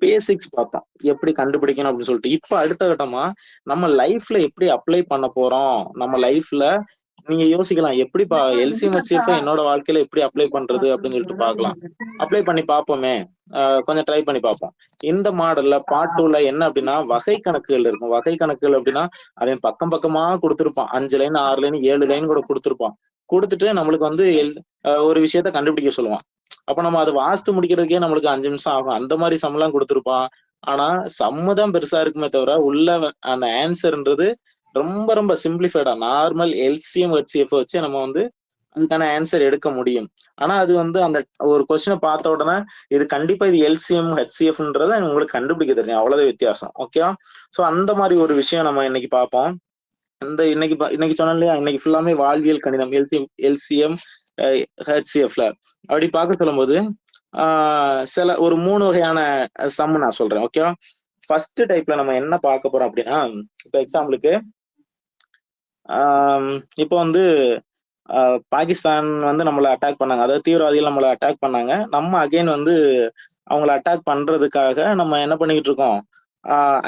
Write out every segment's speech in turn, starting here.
Basics பார்த்தோம், எப்படி கண்டுபிடிக்கணும் அப்படின்னு சொல்லிட்டு. இப்ப அடுத்த கட்டமா நம்ம லைஃப்ல எப்படி அப்ளை பண்ண போறோம், நம்ம லைஃப்ல நீங்க யோசிக்கலாம், எப்படிப்பா எல்சிஎம் ஹெச்சிஎஃப் என்னோட வாழ்க்கையில எப்படி அப்ளை பண்றது அப்படின்னு சொல்லிட்டு பார்க்கலாம். அப்ளை பண்ணி பார்ப்போமே. கொஞ்சம் ட்ரை பண்ணி பார்ப்போம். இந்த மாடல்ல பார்ட் 2ல என்ன அப்படின்னா, வகை கணக்குகள் இருக்கும். வகை கணக்குகள் அப்படின்னா, அவன் பக்கம் பக்கமா கொடுத்திருப்பான். 5 லைன் 6 லைன் 7 லைன் கூட கொடுத்திருப்பான். கொடுத்துட்டு நம்மளுக்கு வந்து ஒரு விஷயத்த கண்டுபிடிக்க சொல்லுவான். அப்ப நம்ம அதை வாஸ்து முடிக்கிறதுக்கே நம்மளுக்கு 5 நிமிஷம் ஆகும். அந்த மாதிரி சம்லாம் கொடுத்திருப்பான். ஆனா சம்மு தான் பெருசா இருக்குமே தவிர உள்ள அந்த ஆன்சர்ன்றது ரொம்ப ரொம்ப சிம்பிளிஃபைடா நார்மல் எல்சிஎம் ஹெச்சிஎஃப் வச்சு நம்ம வந்து அதுக்கான ஆன்சர் எடுக்க முடியும். ஆனா அது வந்து அந்த ஒரு கொஸ்டினை பார்த்த உடனே இது கண்டிப்பா இது எல்சிஎம் ஹெச்சிஎஃப்ன்றத உங்களுக்கு கண்டுபிடிக்க தெரியும். அவ்வளவுதான் வித்தியாசம். ஓகேவா? சோ அந்த மாதிரி ஒரு விஷயம் நம்ம இன்னைக்கு பார்ப்போம். இந்த இன்னைக்கு சொன்னேன் இல்லையா, இன்னைக்கு ஃபுல்லாமே வாழ்வியல் கணிதம் எல்சிஎம் ஹெச்சிஎஃப்ல அப்படி பார்க்க சொல்லும்போது சில ஒரு 3 வகையான சம் நான் சொல்றேன். ஓகேவா? ஃபர்ஸ்ட் டைப்ல நம்ம என்ன பார்க்க போறோம் அப்படின்னா, இப்போ எக்ஸாம்பிளுக்கு இப்போ வந்து பாகிஸ்தான் வந்து நம்மளை அட்டாக் பண்ணாங்க, அதாவது தீவிரவாதிகள் நம்மளை அட்டாக் பண்ணாங்க. நம்ம அகைன் வந்து அவங்கள அட்டாக் பண்றதுக்காக நம்ம என்ன பண்ணிக்கிட்டு இருக்கோம்,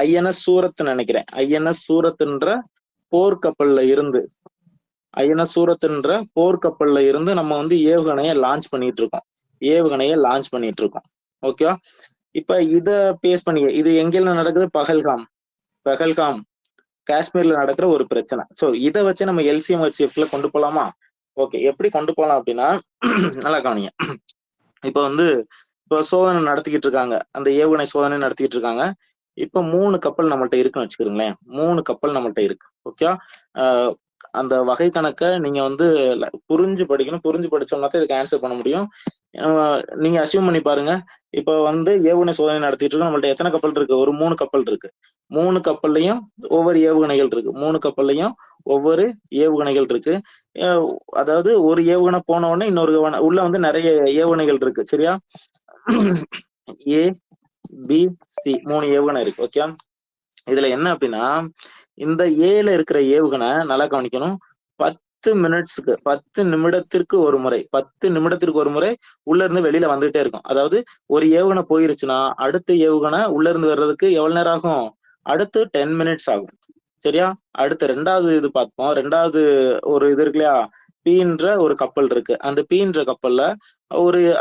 ஐஎன்எஸ் சூரத் நினைக்கிறேன், ஐஎன்எஸ் சூரத்ன்ற போர்க்கப்பல்ல இருந்து நம்ம வந்து ஏவுகணையை லான்ச் பண்ணிட்டு இருக்கோம். ஓகே, இப்ப இத பேஸ் பண்ணி இது எங்கெல்லாம் நடக்குது, பகல்காம் காஷ்மீர்ல நடக்கிற ஒரு பிரச்சனை. சோ இதை வச்சு நம்ம எல்சிஎம் ஹெச்சிஎஃப்ல கொண்டு போலாமா? ஓகே, எப்படி கொண்டு போலாம் அப்படின்னா, நல்லா கவனிங்க. இப்போ சோதனை நடத்திக்கிட்டு இருக்காங்க, அந்த ஏவுகணை சோதனை நடத்திக்கிட்டு இருக்காங்க. இப்ப 3 கப்பல் நம்மள்ட்ட இருக்குன்னு வச்சுக்கிறீங்களேன். 3 கப்பல் நம்மள்ட்ட இருக்கு. ஓகே, அந்த வகை கணக்கை நீங்க வந்து புரிஞ்சு படிக்கணும். புரிஞ்சு படிச்சோம்னா தான் இதுக்கு ஆன்சர் பண்ண முடியும். நீங்க அசியூம் பண்ணி பாருங்க, இப்ப வந்து ஏவுகணை சோதனை நடத்திட்டு இருக்கோம். நம்மள்ட்ட எத்தனை கப்பல் இருக்கு? ஒரு 3 கப்பல் இருக்கு. 3 கப்பல்லையும் ஒவ்வொரு ஏவுகணைகள் இருக்கு. 3 கப்பல்லையும் ஒவ்வொரு ஏவுகணைகள் இருக்கு. அதாவது ஒரு ஏவுகணை போன உடனே இன்னொரு உள்ள வந்து நிறைய ஏவுகணைகள் இருக்கு. சரியா? ஏ பி சி 3 ஏவுகணை இருக்கு. ஓகே, இதுல என்ன அப்படின்னா, இந்த ஏல இருக்கிற ஏவுகணை நல்லா கவனிக்கணும், 10 நிமிடத்திற்கு ஒரு முறை உள்ள இருந்து வெளியில வந்துட்டே இருக்கும். அதாவது ஒரு ஏவுகணை போயிருச்சுன்னா அடுத்த ஏவுகணை உள்ள இருந்து வர்றதுக்கு எவ்வளவு நேரம் ஆகும்? அடுத்து 10 மினிட்ஸ் ஆகும். சரியா? அடுத்து 2வது இது பார்ப்போம். 2வது ஒரு இது இருக்கு இல்லையா, பீன்ற ஒரு கப்பல் இருக்கு. அந்த பீன்ற கப்பல்ல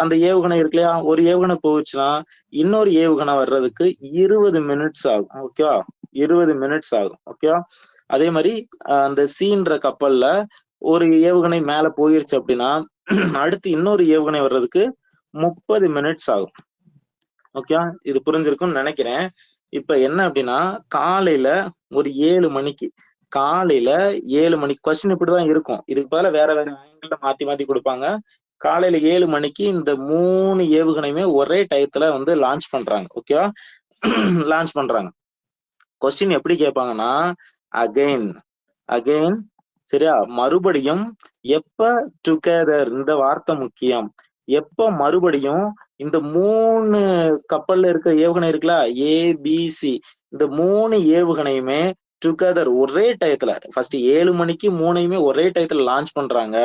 அந்த ஏவுகணை இருக்கு இல்லையா, ஒரு ஏவுகணை போச்சுன்னா இன்னொரு ஏவுகணை வர்றதுக்கு 20 மினிட்ஸ் ஆகும். ஓகேவா? 20 மினிட்ஸ் ஆகும். ஓகேவா? அதே மாதிரி அந்த சீன்ற கப்பல்ல ஒரு ஏவுகணை மேல போயிருச்சு அப்படின்னா அடுத்து இன்னொரு ஏவுகணை வர்றதுக்கு 30 மினிட்ஸ் ஆகும். ஓகே, இது புரிஞ்சிருக்கும்னு நினைக்கிறேன். இப்ப என்ன அப்படின்னா, காலையில ஒரு 7 மணிக்கு கொஸ்டின் இப்படிதான் இருக்கும். இதுக்கு பதிலா வேற ஆங்கிள் மாத்தி கொடுப்பாங்க. காலையில 7 மணிக்கு இந்த 3 ஏவுகணையுமே ஒரே டயத்துல வந்து லான்ச் பண்றாங்க. ஓகேவா? லான்ச் பண்றாங்க. கொஸ்டின் எப்படி கேட்பாங்கன்னா, அகைன் சரியா, மறுபடியும் எப்ப டுகெதர், இந்த வார்த்தை முக்கியம். எப்ப மறுபடியும் இந்த 3 கப்பல்ல இருக்கிற ஏவுகணை இருக்குல்ல, ஏபிசி, இந்த 3 ஏவுகணையுமே டுகெதர் ஒரே டயத்துல, ஃபர்ஸ்ட் 7 மணிக்கு 3யுமே ஒரே டயத்துல லான்ச் பண்றாங்க.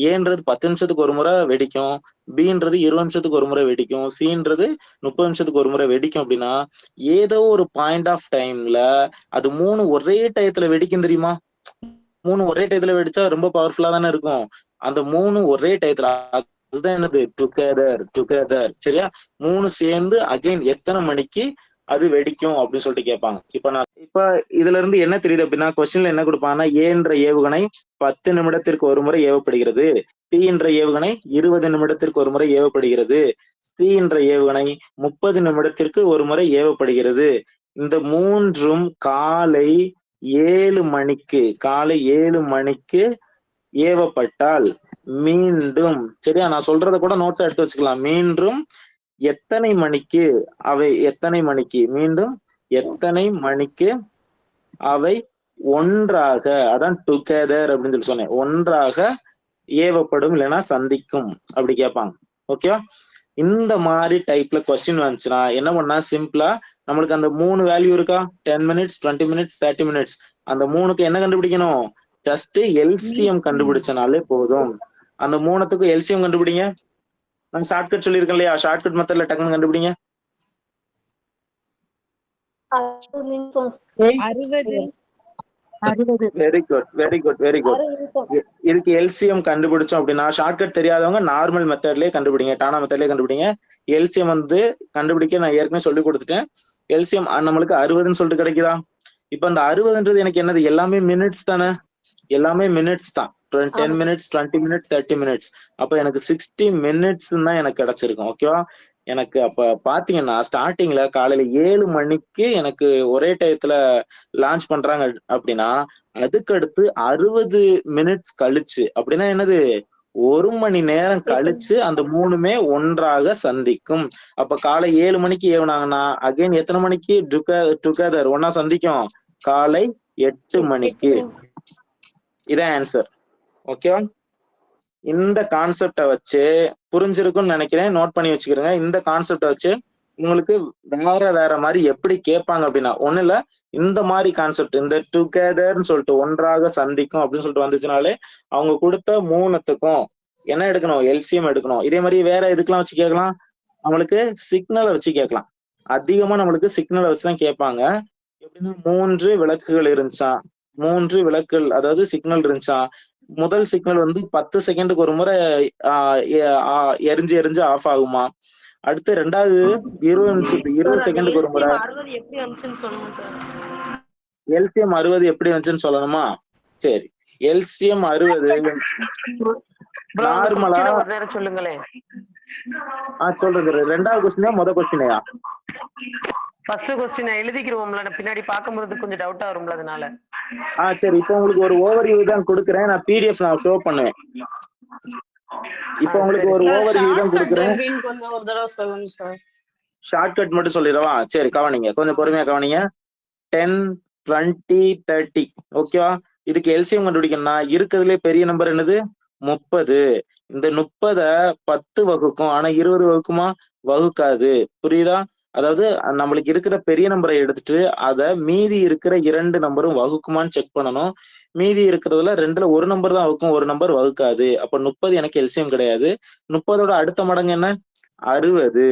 ஏன்றது 10 நிமிஷத்துக்கு ஒரு முறை வெடிக்கும், பின்றது 20 நிமிஷத்துக்கு ஒரு முறை வெடிக்கும், சின்றது 30 நிமிஷத்துக்கு ஒரு முறை வெடிக்கும். அப்படின்னா ஏதோ ஒரு பாயிண்ட் ஆஃப் டைம்ல அது 3 ஒரே டயத்துல வெடிக்கும். தெரியுமா? 3 ஒரே டயத்துல வெடிச்சா ரொம்ப பவர்ஃபுல்லா தானே இருக்கும். அந்த 3 ஒரே டயத்துல, அதுதான் என்னது, டுகெதர். சரியா? 3 சேர்ந்து அகைன் எத்தனை மணிக்கு அது வெடிக்கும் அப்படின்னு சொல்லிட்டு கேட்பாங்க. இப்ப இதுல இருந்து என்ன தெரியுது அப்படின்னா, கொஸ்டின்ல என்ன கொடுப்பாங்கன்னா, ஏன்ற ஏவுகணை 10 நிமிடத்திற்கு ஒரு முறை ஏவப்படுகிறது, பி என்ற ஏவுகணை 20 நிமிடத்திற்கு ஒரு முறை ஏவப்படுகிறது, சி என்ற ஏவுகணை 30 நிமிடத்திற்கு ஒரு முறை ஏவப்படுகிறது. இந்த 3ம் காலை 7 மணிக்கு ஏவப்பட்டால் மீண்டும், சரியா, நான் சொல்றத கூட நோட்ஸ் எடுத்து வச்சுக்கலாம், மீண்டும் எத்தனை மணிக்கு அவை ஒன்றாக, அதான் டுகெதர் அப்படின்னு சொல்லி சொன்னேன், ஒன்றாக ஏவப்படும், இல்லைன்னா சந்திக்கும், அப்படி கேட்பாங்க. ஓகேவா? இந்த மாதிரி டைப்ல கொஸ்டின் வந்துச்சுன்னா என்ன பண்ணா, சிம்பிளா நம்மளுக்கு அந்த 3 வேல்யூ இருக்கா, 10 மினிட்ஸ் 20 மினிட்ஸ் 30 மினிட்ஸ், அந்த 3க்கு என்ன கண்டுபிடிக்கணும், ஜஸ்ட் எல்சிஎம் கண்டுபிடிச்சனாலே போதும். அந்த 3த்துக்கு எல்சிஎம் கண்டுபிடிங்க. நான் ஷார்ட்கட் சொல்லியிருக்கேன் இல்லையா, ஷார்ட்கட் மெத்தட்ல டக்குன்னு கண்டுபிடிங்க. Very good very good very good. இதுக்கு எல்சிஎம் கண்டுபிடிச்சோம் அப்படின்னா ஷார்ட்கட் தெரியாதவங்க நார்மல் மெத்தட்லயே கண்டுபிடிங்க, டானா மெத்தட்லயே கண்டுபிடிங்க. எல்சிஎம் வந்து கண்டுபிடிக்க நான் ஏற்கனவே சொல்லி கொடுத்துட்டேன். எல்சிஎம் நம்மளுக்கு 60ன்னு சொல்லிட்டு கிடைக்குதா? இப்ப அந்த 60ன்றது எனக்கு என்னது, எல்லாமே மினிட்ஸ் தானே, எல்லாமே மினிட்ஸ் தான். 10 மினிட்ஸ் 20 மினிட்ஸ் 30 மினிட்ஸ். அப்ப எனக்கு 60 மினிட்ஸ் தான் எனக்கு கிடைச்சிருக்கும். ஓகேவா? எனக்கு அப்ப பாத்தீங்கன்னா ஸ்டார்டிங்ல காலையில 7 மணிக்கு எனக்கு ஒரே டயத்துல லான்ச் பண்றாங்க அப்படின்னா, அதுக்கு அடுத்து 60 மினிட்ஸ் கழிச்சு அப்படின்னா என்னது, 1 மணி நேரம் கழிச்சு அந்த மூணுமே ஒன்றாக சந்திக்கும். அப்ப காலை 7 மணிக்கு ஏவுனாங்கன்னா அகைன் எத்தனை மணிக்கு டுகெதர் ஒன்னா சந்திக்கும்? காலை 8 மணிக்கு. இதான் ஆன்சர். ஓகேவா? இந்த கான்செப்டை வச்சு புரிஞ்சிருக்கும்னு நினைக்கிறேன், நோட் பண்ணி வச்சுக்கிறேங்க. இந்த கான்செப்டை வச்சு உங்களுக்கு வேற மாதிரி எப்படி கேட்பாங்க அப்படின்னா, ஒண்ணு இல்ல, இந்த மாதிரி கான்செப்ட், இந்த டுகெதர்னு சொல்லிட்டு ஒன்றாக சந்திக்கும் அப்படின்னு சொல்லிட்டு வந்துச்சுனாலே அவங்க கொடுத்த மூணுத்துக்கும் என்ன எடுக்கணும், எல்சிஎம் எடுக்கணும். இதே மாதிரி வேற எதுக்கெல்லாம் வச்சு கேட்கலாம், நம்மளுக்கு சிக்னலை வச்சு கேட்கலாம். அதிகமா நம்மளுக்கு சிக்னலை வச்சுதான் கேட்பாங்க. எப்படின்னா 3 விளக்குகள் இருந்துச்சா, 3 விளக்குகள் அதாவது சிக்னல் இருந்துச்சா, முதல் சிக்னல் வந்து 10 செகண்டுக்கு ஒரு முறை எரிஞ்சு எரிஞ்சு ஆஃப் ஆகுமா, அடுத்து ரெண்டாவது 20 செகண்டுக்கு ஒரு முறை. எல்சிஎம் 60 எப்படி வந்துச்சுன்னு சொல்லணுமா? சரி, எல்சிஎம் 60 நார்மலா சொல்லுங்களேன். சொல்றது ரெண்டாவது கொஸ்டினா முத கொஸ்டினையா? ஃபர்ஸ்ட் கொஸ்டின் எழுதிக்கிறோம்ல, பின்னாடி பாக்கும்போது கொஞ்சம் டவுட்டா வரும்ல, அதனால. சரி, இப்போ உங்களுக்கு ஒரு ஓவர்வியூ தான் கொடுக்குறேன், நான் பிடிஎஃப் நான் ஷோ பண்ணுவேன். இப்போ உங்களுக்கு ஒரு ஓவர்வியூ தான் கொடுக்குறேன். ஷார்ட்கட் மட்டும் சொல்லிடவா? சரி, கவனிங்க, கொஞ்சம் பொறுமையா கவனிங்க. 10 20 30. ஓகேவா? இதுக்கு எல்சிஎம் கண்டுபிடிக்கணும்னா இருக்கிறதுலே பெரிய நம்பர் என்னது, 30. இந்த 30 10 வகுக்கும், ஆனா 20 வகுக்குமா? வகுக்காது. புரியுதா? அதாவது நம்மளுக்கு இருக்கிற பெரிய நம்பரை எடுத்துட்டு அத மீதி இருக்கிற 2 நம்பரும் வகுக்குமான்னு செக் பண்ணணும். மீதி இருக்கிறதுல 2ல ஒரு நம்பர் தான் வகுக்கும், ஒரு நம்பர் வகுக்காது. அப்ப 30 எனக்கு எல்சிஎம் கிடையாது. 30ஓட அடுத்த மடங்கு என்ன, 60.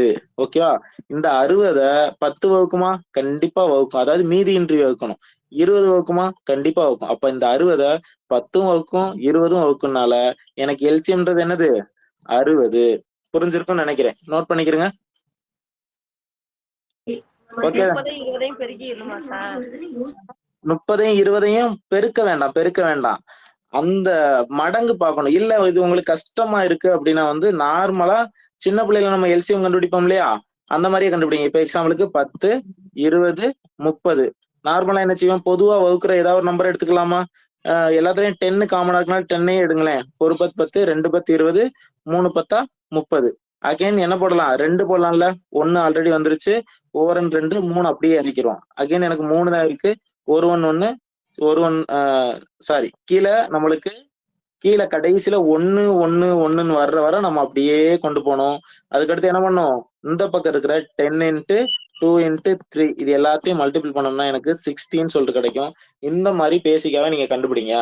ஓகேவா? இந்த 60 10 வகுக்குமா? கண்டிப்பா வகுக்கும், அதாவது மீதி இன்றி வகுக்கணும். 20 வகுக்குமா? கண்டிப்பா வகுக்கும். அப்ப இந்த 60 10ம் வகுக்கும் 20ம் வகுக்கும்னால எனக்கு எல்சிஎம்ன்றது என்னது, 60. புரிஞ்சிருக்கும்னு நினைக்கிறேன், நோட் பண்ணிக்கிறேங்க. ஓகே, 30ஐயும் 20ஐயும் பெருக்க வேண்டாம், அந்த மடங்கு பார்க்கணும். இல்ல இது உங்களுக்கு கஷ்டமா இருக்கு அப்படின்னா வந்து நார்மலா சின்ன பிள்ளைல நம்ம எல்சிஎம் கண்டுபிடிப்போம் இல்லையா, அந்த மாதிரியே கண்டுபிடிங்க. இப்ப எக்ஸாம்பிளுக்கு 10 20 30. நார்மலா என்ன செய்வோம், பொதுவா வகுக்கிற ஏதாவது ஒரு நம்பர் எடுத்துக்கலாமா? எல்லாத்துலயும் 10 காமனா இருக்கனால 10 எடுங்களேன். 1 10 10, 2 10 20, 3 10 30. அகைன் என்ன போடலாம், 2 போடலாம்ல, 1 ஆல்ரெடி வந்துருச்சு, ஓவர் 2 3 அப்படியே இறக்கிறோம். அகைன் எனக்கு 3 தான் இருக்கு, ஒரு 1 சாரி, கீழே நம்மளுக்கு கீழே கடைசியில 1 1 1ன்னு வர நம்ம அப்படியே கொண்டு போனோம். அதுக்கடுத்து என்ன பண்ணோம், இந்த பக்கம் இருக்கிற 10 × 2 × 3 இது எல்லாத்தையும் மல்டிபிள் பண்ணோம்னா எனக்கு 16 சொல்லிட்டு கிடைக்கும். இந்த மாதிரி பேசிக்காவே நீங்க கண்டுபிடிங்க.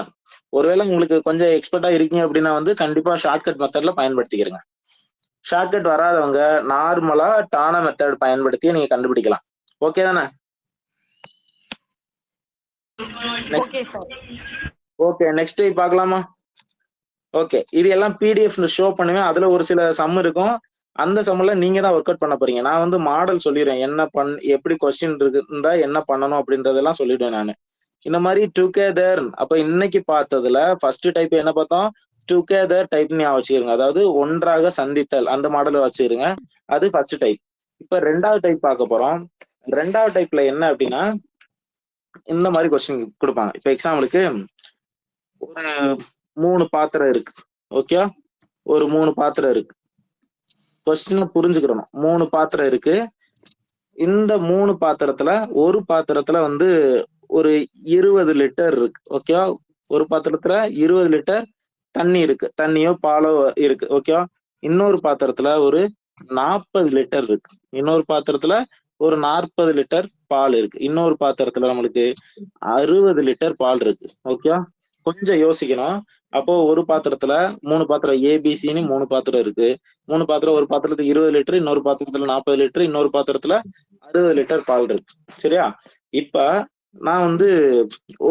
ஒருவேளை உங்களுக்கு கொஞ்சம் எக்ஸ்பர்ட்டா இருக்கீங்க அப்படின்னா வந்து கண்டிப்பா ஷார்ட்கட் மெத்தட்ல பயன்படுத்திக்கிறங்க. ஷார்ட்கட் வராதவங்க நார்மலா டானா மெத்தட் பயன்படுத்தி நீங்க கண்டுபிடிக்கலாம். ஓகே தானே? ஓகே, நெக்ஸ்ட் பார்க்கலாமா? ஓகே, இது எல்லாம் பிடிஎஃப் ஷோ பண்ணுவேன். அதுல ஒரு சில சம் இருக்கும், அந்த சம்ல நீங்க தான் ஒர்க் அவுட் பண்ண போறீங்க. நான் வந்து மாடல் சொல்லிடுறேன், எப்படி கொஸ்டின் இருந்தா என்ன பண்ணணும் அப்படின்றதெல்லாம் சொல்லிடுவேன் நான். இந்த மாதிரி டுகெதர், அப்ப இன்னைக்கு பார்த்ததுல ஃபர்ஸ்ட் டைப் என்ன பார்த்தோம், டுகெதர் டைப் ஞாபகம் வச்சுக்கிறீங்க, அதாவது ஒன்றாக சந்தித்தல், அந்த மாடல் வச்சுக்கிறீங்க, அது ஃபர்ஸ்ட் டைப். இப்ப ரெண்டாவது டைப் பார்க்க போறோம். ரெண்டாவது டைப்ல என்ன அப்படின்னா இந்த மாதிரி கொஸ்டின் கொடுப்பாங்க. இப்ப எக்ஸாம்பிளுக்கு ஒரு 3 பாத்திரம் இருக்கு. ஓகே, ஒரு 3 பாத்திரம் இருக்கு. கொஸ்டின் புரிஞ்சுக்கிறோம். 3 பாத்திரம் இருக்கு. இந்த 3 பாத்திரத்துல ஒரு பாத்திரத்துல வந்து ஒரு 20 லிட்டர் இருக்கு. ஓகேவா? ஒரு பாத்திரத்துல 20 லிட்டர் தண்ணி இருக்கு, தண்ணியோ பாலோ இருக்கு. ஓகேவா? இன்னொரு பாத்திரத்துல ஒரு 40 லிட்டர் இருக்கு. இன்னொரு பாத்திரத்துல ஒரு 40 லிட்டர் பால் இருக்கு. இன்னொரு பாத்திரத்துல நம்மளுக்கு 60 லிட்டர் பால் இருக்கு. ஓகேவா? கொஞ்சம் யோசிக்கணும். அப்போ ஒரு பாத்திரத்துல 3 பாத்திரம் ஏபிசின்னு 3 பாத்திரம் இருக்கு. 3 பாத்திரம், ஒரு பாத்திரத்துக்கு 20 லிட்டர், இன்னொரு பாத்திரத்துல 40 லிட்டர், இன்னொரு பாத்திரத்துல 60 லிட்டர் பால் இருக்கு. சரியா? இப்ப நான் வந்து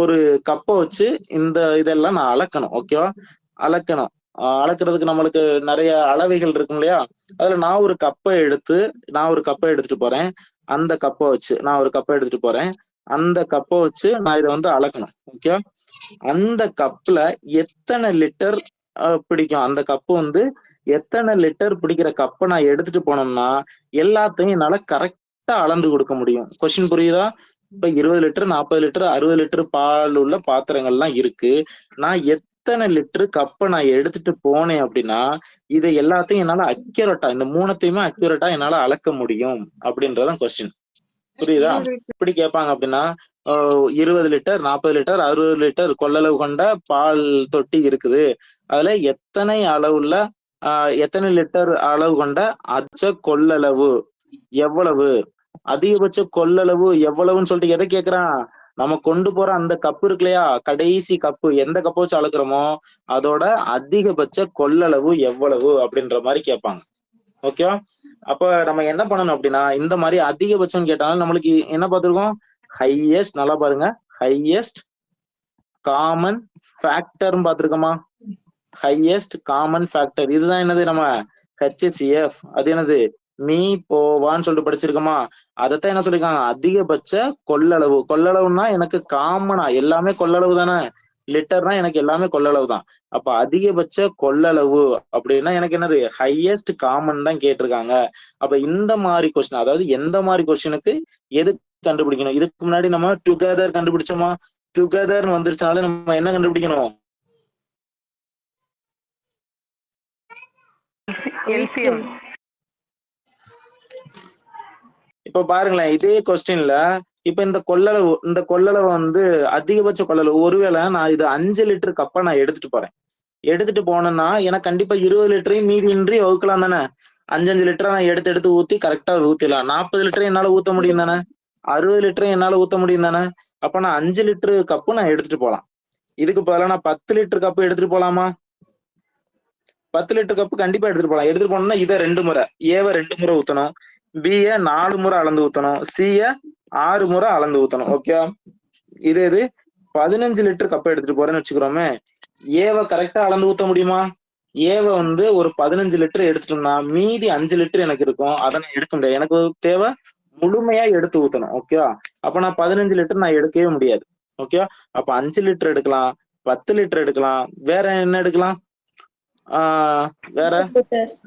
ஒரு கப்பை வச்சு இதெல்லாம் நான் அளக்கணும். ஓகேவா? அளக்கணும். அளக்கிறதுக்கு நம்மளுக்கு நிறைய அளவைகள் இருக்கும் இல்லையா? அதுல நான் ஒரு கப்பை எடுத்துட்டு போறேன். அந்த கப்பை வச்சு நான் ஒரு கப்பை எடுத்துட்டு போறேன். அந்த கப்பை வச்சு நான் இதை வந்து அளக்கணும். ஓகே? அந்த கப்ல எத்தனை லிட்டர் பிடிக்கும், அந்த கப்பு வந்து எத்தனை லிட்டர் பிடிக்கிற கப்பை நான் எடுத்துட்டு போனோம்னா எல்லாத்தையும் என்னால கரெக்டா அளந்து கொடுக்க முடியும். கொஸ்டின் புரியுதா? இப்ப 20 லிட்டர், 40 லிட்டர், 60 லிட்டர் பால் உள்ள பாத்திரங்கள்லாம் இருக்கு. நான் எத்தனை லிட்டர் கப்பை நான் எடுத்துட்டு போனேன் அப்படின்னா இதை எல்லாத்தையும் என்னால அக்யூரேட்டா, இந்த மூணத்தையுமே அக்யூரேட்டா என்னால அளக்க முடியும் அப்படின்றதான் கொஸ்டின். புரியுதா? எப்படி கேட்பாங்க அப்படின்னா 20 லிட்டர், 40 லிட்டர், 60 லிட்டர் கொள்ளளவு கொண்ட பால் தொட்டி இருக்குது. அதுல எத்தனை லிட்டர் அளவு கொண்ட அதிகபட்ச கொள்ளளவு எவ்வளவு, அதிகபட்ச கொள்ளளவு எவ்வளவுன்னு சொல்லிட்டு எதை கேக்குறான்? நம்ம கொண்டு போற அந்த கப்பு இருக்கு இல்லையா, கடைசி கப்பு, எந்த கப்பை வச்சு அளக்குறோமோ அதோட அதிகபட்ச கொள்ளளவு எவ்வளவு அப்படின்ற மாதிரி கேட்பாங்க. ஓகேவா? அப்ப நம்ம என்ன பண்ணணும் அப்படின்னா இந்த மாதிரி அதிகபட்சம் கேட்டாலும் நம்மளுக்கு என்ன பார்த்திருக்கோம்? ஹையஸ்ட். நல்லா பாருங்க, ஹையஸ்ட் காமன் ஃபேக்டர் பார்த்திருக்கோமா? ஹையஸ்ட் காமன் ஃபேக்டர், இதுதான் என்னது நம்ம HCF. அது என்னது? மீ போவான்னு சொல்லிட்டு படிச்சிருக்கோமா? அதைத்தான் என்ன சொல்லிருக்காங்க? அதிகபட்ச கொள்ளளவு. கொள்ளளவுன்னா எனக்கு காமனா எல்லாமே கொள்ளளவு தானே, லிட்டர்னா எனக்கு எல்லாமே கொள்ளளவு தான். அப்ப அதிகபட்ச கொள்ளளவு அப்படின்னா எனக்கு என்னது? ஹையஸ்ட் காமன் தான் கேட்டிருக்காங்க. அப்ப இந்த மாதிரி கொஸ்டின், அதாவது எந்த மாதிரி கொஸ்டினுக்கு எது கண்டுபிடிக்கணும்? இதுக்கு முன்னாடி நம்ம டுகெதர் கண்டுபிடிச்சோமா? டுகெதர் வந்துருச்சாலும் நம்ம என்ன கண்டுபிடிக்கணும்? எல்சிஎம். இப்ப பாருங்களேன், இதே கொஸ்டின்ல இப்ப இந்த கொள்ளளவு வந்து அதிகபட்ச கொள்ளளவு. ஒருவேளை நான் இது 5 லிட்டர் கப்பை நான் எடுத்துட்டு போனேன்னா எனக்கு கண்டிப்பா 20 லிட்டரையும் மீதியின்றி வகுக்கலாம் தானே. 5 லிட்டரை நான் எடுத்து ஊத்தி கரெக்டா ஊத்திடலாம். 40 லிட்டரை என்னால ஊத்த முடியும் தானே, 60 லிட்டரையும் என்னால ஊத்த முடியும் தானே. அப்ப நான் 5 லிட்டர் கப்பு நான் எடுத்துட்டு போலாம். இதுக்கு பதிலா நான் 10 லிட்டர் கப்பு எடுத்துட்டு போலாமா? 10 லிட்டர் கப்பு கண்டிப்பா எடுத்துட்டு போலாம். எடுத்துட்டு போனோம்னா இதை 2 முறை, ஏவை 2 முறை ஊத்தணும், பிய 4 முறை அளந்து ஊத்தணும், சிய 6 முறை அளந்து ஊத்தணும். ஓகே? இது 15 லிட்டர் கப்பை எடுத்துட்டு போறேன்னு வச்சுக்கிறோமே, ஏவை கரெக்டா அளந்து ஊத்த முடியுமா? ஏவை வந்து ஒரு 15 லிட்டர் எடுத்துட்டோம்னா மீதி 5 லிட்டர் எனக்கு இருக்கும், அதை நான் எடுக்க முடியாது. எனக்கு தேவை முழுமையா எடுத்து ஊத்தணும். ஓகேவா? அப்ப நான் 15 லிட்டர் நான் எடுக்கவே முடியாது. ஓகே? அப்ப 5 லிட்டர் எடுக்கலாம், 10 லிட்டர் எடுக்கலாம், வேற என்ன எடுக்கலாம்? வேற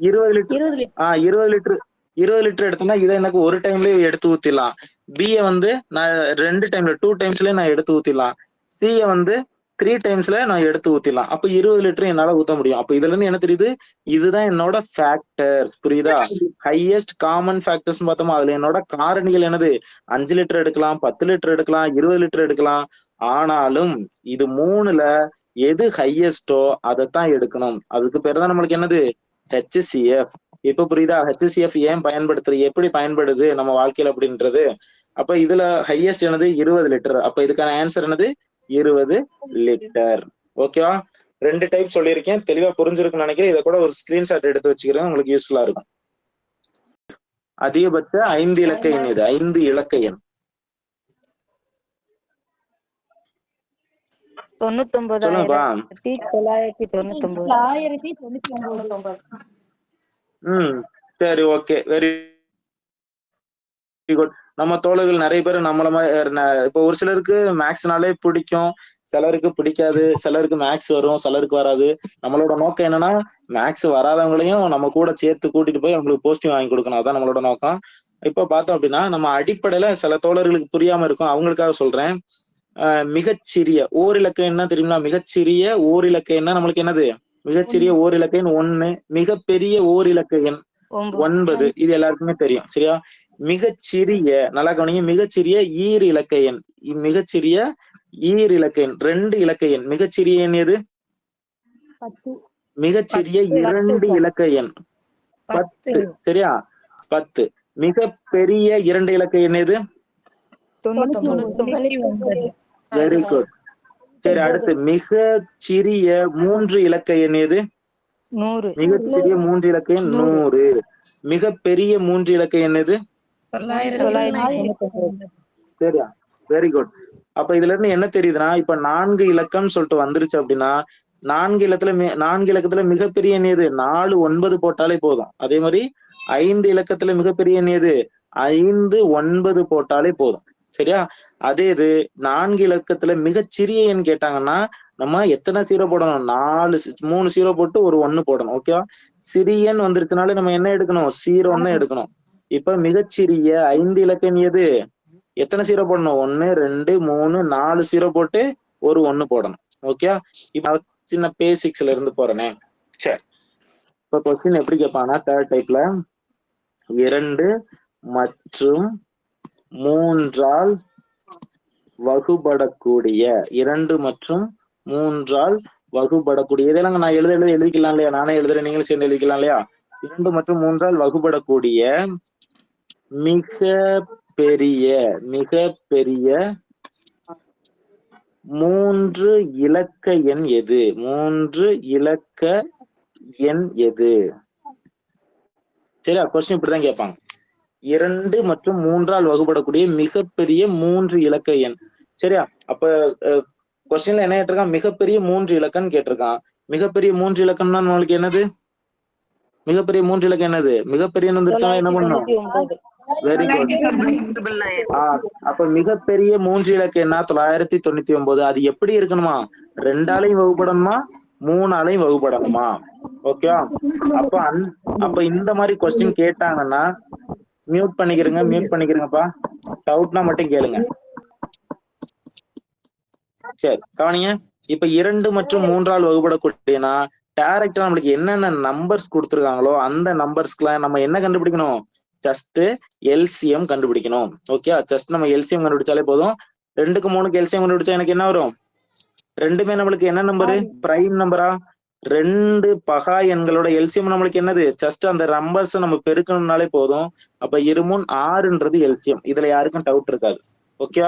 20 லிட்டர். 20 லிட்டர் எடுத்தோம்னா இதை எனக்கு ஒரு டைம்லயே எடுத்து ஊத்திடலாம். பிய வந்து நான் 2 டைம்ஸ்லயே நான் எடுத்து ஊத்திடலாம். சிய வந்து 3 டைம்ஸ்ல நான் எடுத்து ஊத்திடலாம். அப்ப 20 லிட்டர் என்னால ஊத்த முடியும். அப்ப இதுல இருந்து என்ன தெரியுது? இதுதான் என்னோட ஃபேக்டர்ஸ். புரியுதா? ஹையஸ்ட் காமன் ஃபேக்டர்ஸ் பார்த்தோமா, அதுல என்னோட காரணிகள் என்னது? 5 லிட்டர் எடுக்கலாம், 10 லிட்டர் எடுக்கலாம், 20 லிட்டர் எடுக்கலாம். ஆனாலும் இது 3ல எது ஹையஸ்டோ அதைத்தான் எடுக்கணும். அதுக்கு பேர் தான் நம்மளுக்கு என்னது? HCF. இப்ப புரியுதா? HCF ஏன் எப்படி பயன்படுது நம்ம வாழ்க்கையில அப்படின்றது. அப்ப இதுல ஹையஸ்ட் என்னது? 20 லிட்டர். அப்ப இதுக்கான ஆன்சர் என்னது? 20 லிட்டர். ஓகேவா? 2 டைப் சொல்லியிருக்கேன், தெளிவா புரிஞ்சிருக்குன்னு நினைக்கிறேன். இதை கூட ஒரு ஸ்கிரீன்ஷாட் எடுத்து வச்சுக்கிறேன், உங்களுக்கு யூஸ்ஃபுல்லா இருக்கும். அதிகபட்ச 5 இலக்க எண் இது, 5 இலக்க எண். 99,999. சரி, ஓகே, வெரி குட். நம்ம தோழர்கள் நிறைய பேர் நம்மள இப்ப ஒரு சிலருக்கு மேக்ஸ்னாலே பிடிக்கும், சிலருக்கு பிடிக்காது, சிலருக்கு மேக்ஸ் வரும், சிலருக்கு வராது. நம்மளோட நோக்கம் என்னன்னா மேக்ஸ் வராதவங்களையும் நம்ம கூட சேர்த்து கூட்டிட்டு போய் அவங்களுக்கு போஸ்டிங் வாங்கி கொடுக்கணும். அதான் நம்மளோட நோக்கம். இப்ப பார்த்தோம் அப்படின்னா நம்ம அடிப்படையில சில தோழர்களுக்கு புரியாம இருக்கும், அவங்களுக்காக சொல்றேன். மிகச்சிறிய ஓரிலக்க என்ன தெரியுமா? மிகச்சிறிய ஓரிலக்க எண்ணா நம்மளுக்கு என்னது? மிகச்சிறிய ஓரிலக்க எண் 1, மிகப்பெரிய ஓரிலக்க எண் 9. இது எல்லாருக்குமே தெரியும். சரியா? மிகச்சிறிய, நல்லா கவனிங்க, மிகச்சிறிய ஈர் இலக்க எண், மிகச்சிறிய ஈர் இலக்க எண் 2 இலக்க எண். மிகச்சிறிய எண் எது? மிகச்சிறிய 2 இலக்க எண் 10. சரியா? 10. மிகப்பெரிய 2 இலக்க எண் எது? 99. Very good. சரி, அடுத்து மிக சிறிய 3 இலக்க எண் எது? 100. மிகச்சிறிய 3 இலக்க எண் 100. மிகப்பெரிய 3 இலக்க எண் எது? 999. சரியா? Very good. அப்ப இதுல இருந்து என்ன தெரியுதுன்னா, இப்ப 4 இலக்கம் சொல்லிட்டு வந்துருச்சு அப்படின்னா 4 இலக்கத்துல மிகப்பெரிய எண் எது? 4 9 போட்டாலே போதும். அதே மாதிரி 5 இலக்கத்துல மிகப்பெரிய எண் எது? 5 9 போட்டாலே போதும். சரியா? அதே இது 4 இலக்கத்துல மிகச்சிறிய எண் கேட்டாங்கன்னா நம்ம எத்தனை 0 போடணும்? 3 0 போட்டு ஒரு 1 போடணும். ஓகேவா? சிறிய எண் வந்துருச்சுனாலே நம்ம என்ன எடுக்கணும்? 0 தான் எடுக்கணும். இப்ப மிகச்சிறிய 5 இலக்க எண் எது? எத்தனை 0 போடணும்? 1 2 3 4 0 போட்டு ஒரு 1 போடணும். ஓகே? இப்ப சின்ன பேசிக்ஸ்ல இருந்து போறேனே. சரி, இப்ப கொஸ்டின் எப்படி கேட்பாங்கன்னா, தேர்ட் டைப்ல 2 மற்றும் 3ஆல் வகுபடக்கூடிய 2 மற்றும் 3ஆல் வகுபடக்கூடிய இதெல்லாம் நான் எழுதிக்கலாம் இல்லையா? நானே எழுதுறேன், நீங்களும் சேர்ந்து எழுதிக்கலாம் இல்லையா? 2 மற்றும் 3ஆல் வகுபடக்கூடிய மிக பெரிய 3 இலக்க எண் எது? 3 இலக்க எண் எது? சரியா? கொஸ்டின் இப்படிதான் கேட்பாங்க. 2 மற்றும் 3ஆல் வகுபடக்கூடிய மிகப்பெரிய 3 இலக்க எண். சரியா? அப்ப கொஸ்டின்ல என்ன கேட்டிருக்கான்? மிகப்பெரிய 3 இலக்கம்னு கேட்டிருக்கான். மிகப்பெரிய 3 இலக்கம்னா நம்மளுக்கு என்னது? மிகப்பெரிய 3 இலக்கம் என்னது? மிகப்பெரிய வந்துருச்சுன்னா என்ன பண்ணணும்? 999. Very good. அப்ப மிகப்பெரிய 3 இலக்க எண்ணா 999. அது எப்படி இருக்கணுமா? 2ஆலையும் வகுப்படணுமா? 3ஆலையும் வகுப்படணுமா? ஓகே. அப்ப இந்த மாதிரி கொஸ்டின் கேட்டாங்கன்னா மியூட் பண்ணிக்கிறீங்கப்பா. டவுட்னா மட்டும் கேளுங்க. சரி, கவனிங்க. இப்ப 2 மற்றும் 3ஆல் வகுப்படக்கூடியனா டைரக்டா நம்மளுக்கு என்னென்ன நம்பர்ஸ் கொடுத்துருக்காங்களோ அந்த நம்பர்ஸ்க்குலாம் நம்ம என்ன கண்டுபிடிக்கணும்? ஜஸ்ட் எல்சிஎம் கண்டுபிடிக்கணும். ஓகே, ஜஸ்ட் நம்ம எல்சிஎம் கண்டுபிடிச்சாலே போதும். 2க்கு 3க்கு எல்சிஎம் கண்டுபிடிச்சா எனக்கு என்ன வரும்? ரெண்டுமே நம்மளுக்கு என்ன நம்பரு? பிரைம் நம்பரா? 2 பகா எண்களோட எல்சிஎம் நம்மளுக்கு என்னது? ஜஸ்ட் அந்த நம்பர்ஸ் நம்ம பெருக்கணும்னாலே போதும். அப்ப 6ன்றது எல்சிஎம். இதுல யாருக்கும் டவுட் இருக்காது. ஓகே,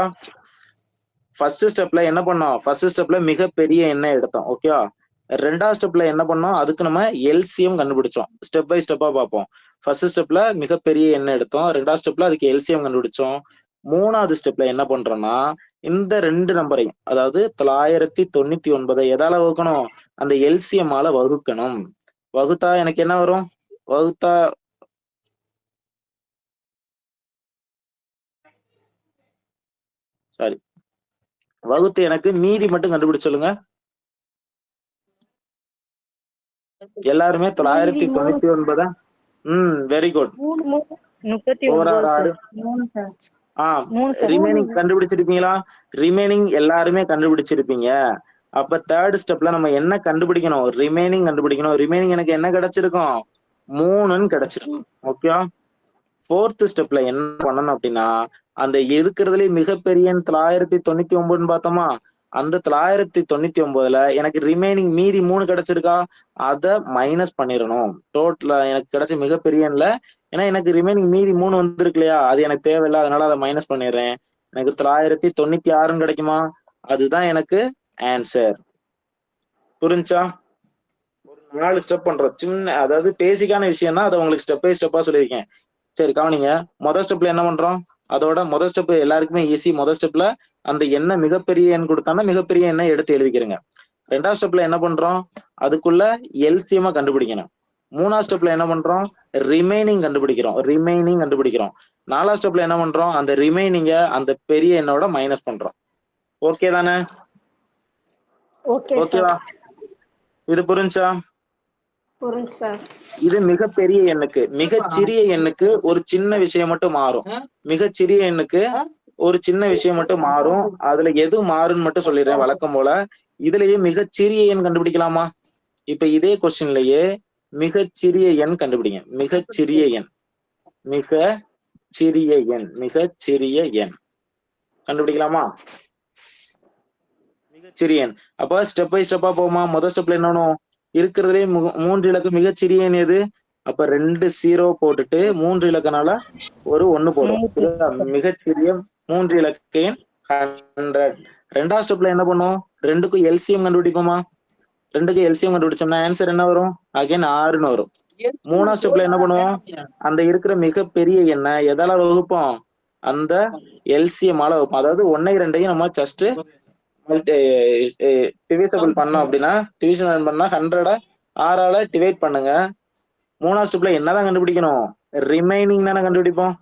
ஃபர்ஸ்ட் ஸ்டெப்ல என்ன பண்ணோம்? ஃபர்ஸ்ட் ஸ்டெப்ல மிகப்பெரிய எண்ணை எடுத்தோம். ஓகே, 2வது ஸ்டெப்ல என்ன பண்ணோம்? அதுக்கு நம்ம எல்சிஎம் கண்டுபிடிச்சோம். ஸ்டெப் பை ஸ்டெப்பா பார்ப்போம். ஃபர்ஸ்ட் ஸ்டெப்ல மிகப்பெரிய எண்ணை எடுத்தோம். 2வது ஸ்டெப்ல அதுக்கு எல்சிஎம் கண்டுபிடிச்சோம். 3வது ஸ்டெப்ல என்ன பண்றோம்னா இந்த 2 நம்பரையும், அதாவது 999 எதால வகுக்கணும்? அந்த எல்சிஎம் ஆல வகுக்கணும். வகுத்தா எனக்கு என்ன வரும்? வகுத்து எனக்கு மீதி மட்டும் கண்டுபிடிச்சு சொல்லுங்க எல்லாருமே. 999. Very good. ரிமைனிங் கண்டுபிடிச்சிருப்பீங்களா? ரிமைனிங் எல்லாருமே கண்டுபிடிச்சிருப்பீங்க. அப்ப தேர்ட் ஸ்டெப்ல நம்ம என்ன கண்டுபிடிக்கணும்? ரிமைனிங் கண்டுபிடிக்கணும். ரிமைனிங் எனக்கு என்ன கிடைச்சிருக்கும்? 3ன்னு கிடைச்சிருக்கும். ஓகே, ஃபோர்த் ஸ்டெப்ல என்ன பண்ணணும் அப்படின்னா அந்த இருக்கிறதுல மிகப்பெரிய 999 பார்த்தோமா? அந்த 999ல எனக்கு ரிமைனிங் மீதி 3 கிடைச்சிருக்கா? அத மைனஸ் பண்ணிடணும். டோட்டலா எனக்கு கிடைச்ச மிகப்பெரிய எண்ல, ஏன்னா எனக்கு ரிமைனிங் மீதி 3 வந்திருக்கு இல்லையா? அது எனக்கு தேவையில்லை, அதனால அதை மைனஸ் பண்ணிடுறேன். எனக்கு 996 கிடைக்குமா? அதுதான் எனக்கு ஆன்சர். புரிஞ்சா? ஒரு 4 ஸ்டெப் பண்றோம். சின்ன, அதாவது பேசிக்கான விஷயம் தான். அதை உங்களுக்கு ஸ்டெப் பை ஸ்டெப்பா சொல்லியிருக்கேன். சரி, கவனிங்க. முதல் ஸ்டெப்ல என்ன பண்றோம்? அதோட முதல் ஸ்டெப் எல்லாருக்குமே ஈஸி. முதல் ஸ்டெப்ல அந்த என்ன மிகப்பெரிய எண் கொடுத்தானா மிகப்பெரிய எண்ணை எடுத்து எழுதிக்கிறங்க. 2வது ஸ்டெப்ல என்ன பண்றோம்? அதுக்குள்ள எல்சிஎம் கண்டுபிடிக்கணும். 3வது ஸ்டெப்ல என்ன பண்றோம்? ரிமைனிங் கண்டுபிடிக்கிறோம். 4வது ஸ்டெப்ல என்ன பண்றோம்? அந்த ரிமைனிங்க அந்த பெரிய எண்ணோட மைனஸ் பண்றோம். ஓகே தானே? ஓகேவா? இது புரிஞ்சா? இது மிகப்பெரிய எண்ணுக்கு. மிகச்சிறிய எண்ணுக்கு ஒரு சின்ன விஷயம் மட்டும் மாறும். மிகச்சிறிய எண்ணுக்கு ஒரு சின்ன விஷயம் மட்டும் மாறும். அதுல எது மாறுன்னு மட்டும் சொல்லிடுறேன். வழக்கம் போல இதுலயே மிகச்சிறிய எண் கண்டுபிடிக்கலாமா? இப்ப இதே கொஸ்டின்லயே மிகச்சிறிய எண் கண்டுபிடிங்க. மிகச்சிறிய எண் கண்டுபிடிக்கலாமா? மிகச்சிறிய எண். அப்ப ஸ்டெப் பை ஸ்டெப்பா போமா? முதல் ஸ்டெப்ல என்ன பண்ணும்? இருக்கிறதுலே 3 இலக்கு மிகச்சிறிய எண் எது? அப்ப 2 0 போட்டுட்டு 3 இலக்கனால ஒரு 1 போடும். மிகச்சிறிய 3 இலக்க எண் 100. ரெண்டாவது ஸ்டெப்ல என்ன பண்ணுவோம், ரெண்டுக்கும் எல்சிஎம் கண்டுபிடிப்போமா? ரெண்டுக்கும் எல்சிஎம் கண்டுபிடிச்சோம்னா ஆன்சர் என்ன வரும்? அகைன் 6ன்னு வரும். மூணாவது ஸ்டெப்ல என்ன பண்ணுவோம், அந்த இருக்கிற மிகப்பெரிய எண்ணை எதால வகுப்போம்? அந்த எல்சிஎம் ஆல வகுப்போம். அதாவது 1 2 நம்ம ஜஸ்ட் டிவிசபிள் பண்ணோம் அப்படின்னா, டிவிஷன் பண்ணா 100 6ஆல டிவைட் பண்ணுங்க. மூணாவது ஸ்டெப்ல என்னதான் கண்டுபிடிக்கணும்? ரிமைனிங் தானே கண்டுபிடிப்போம்.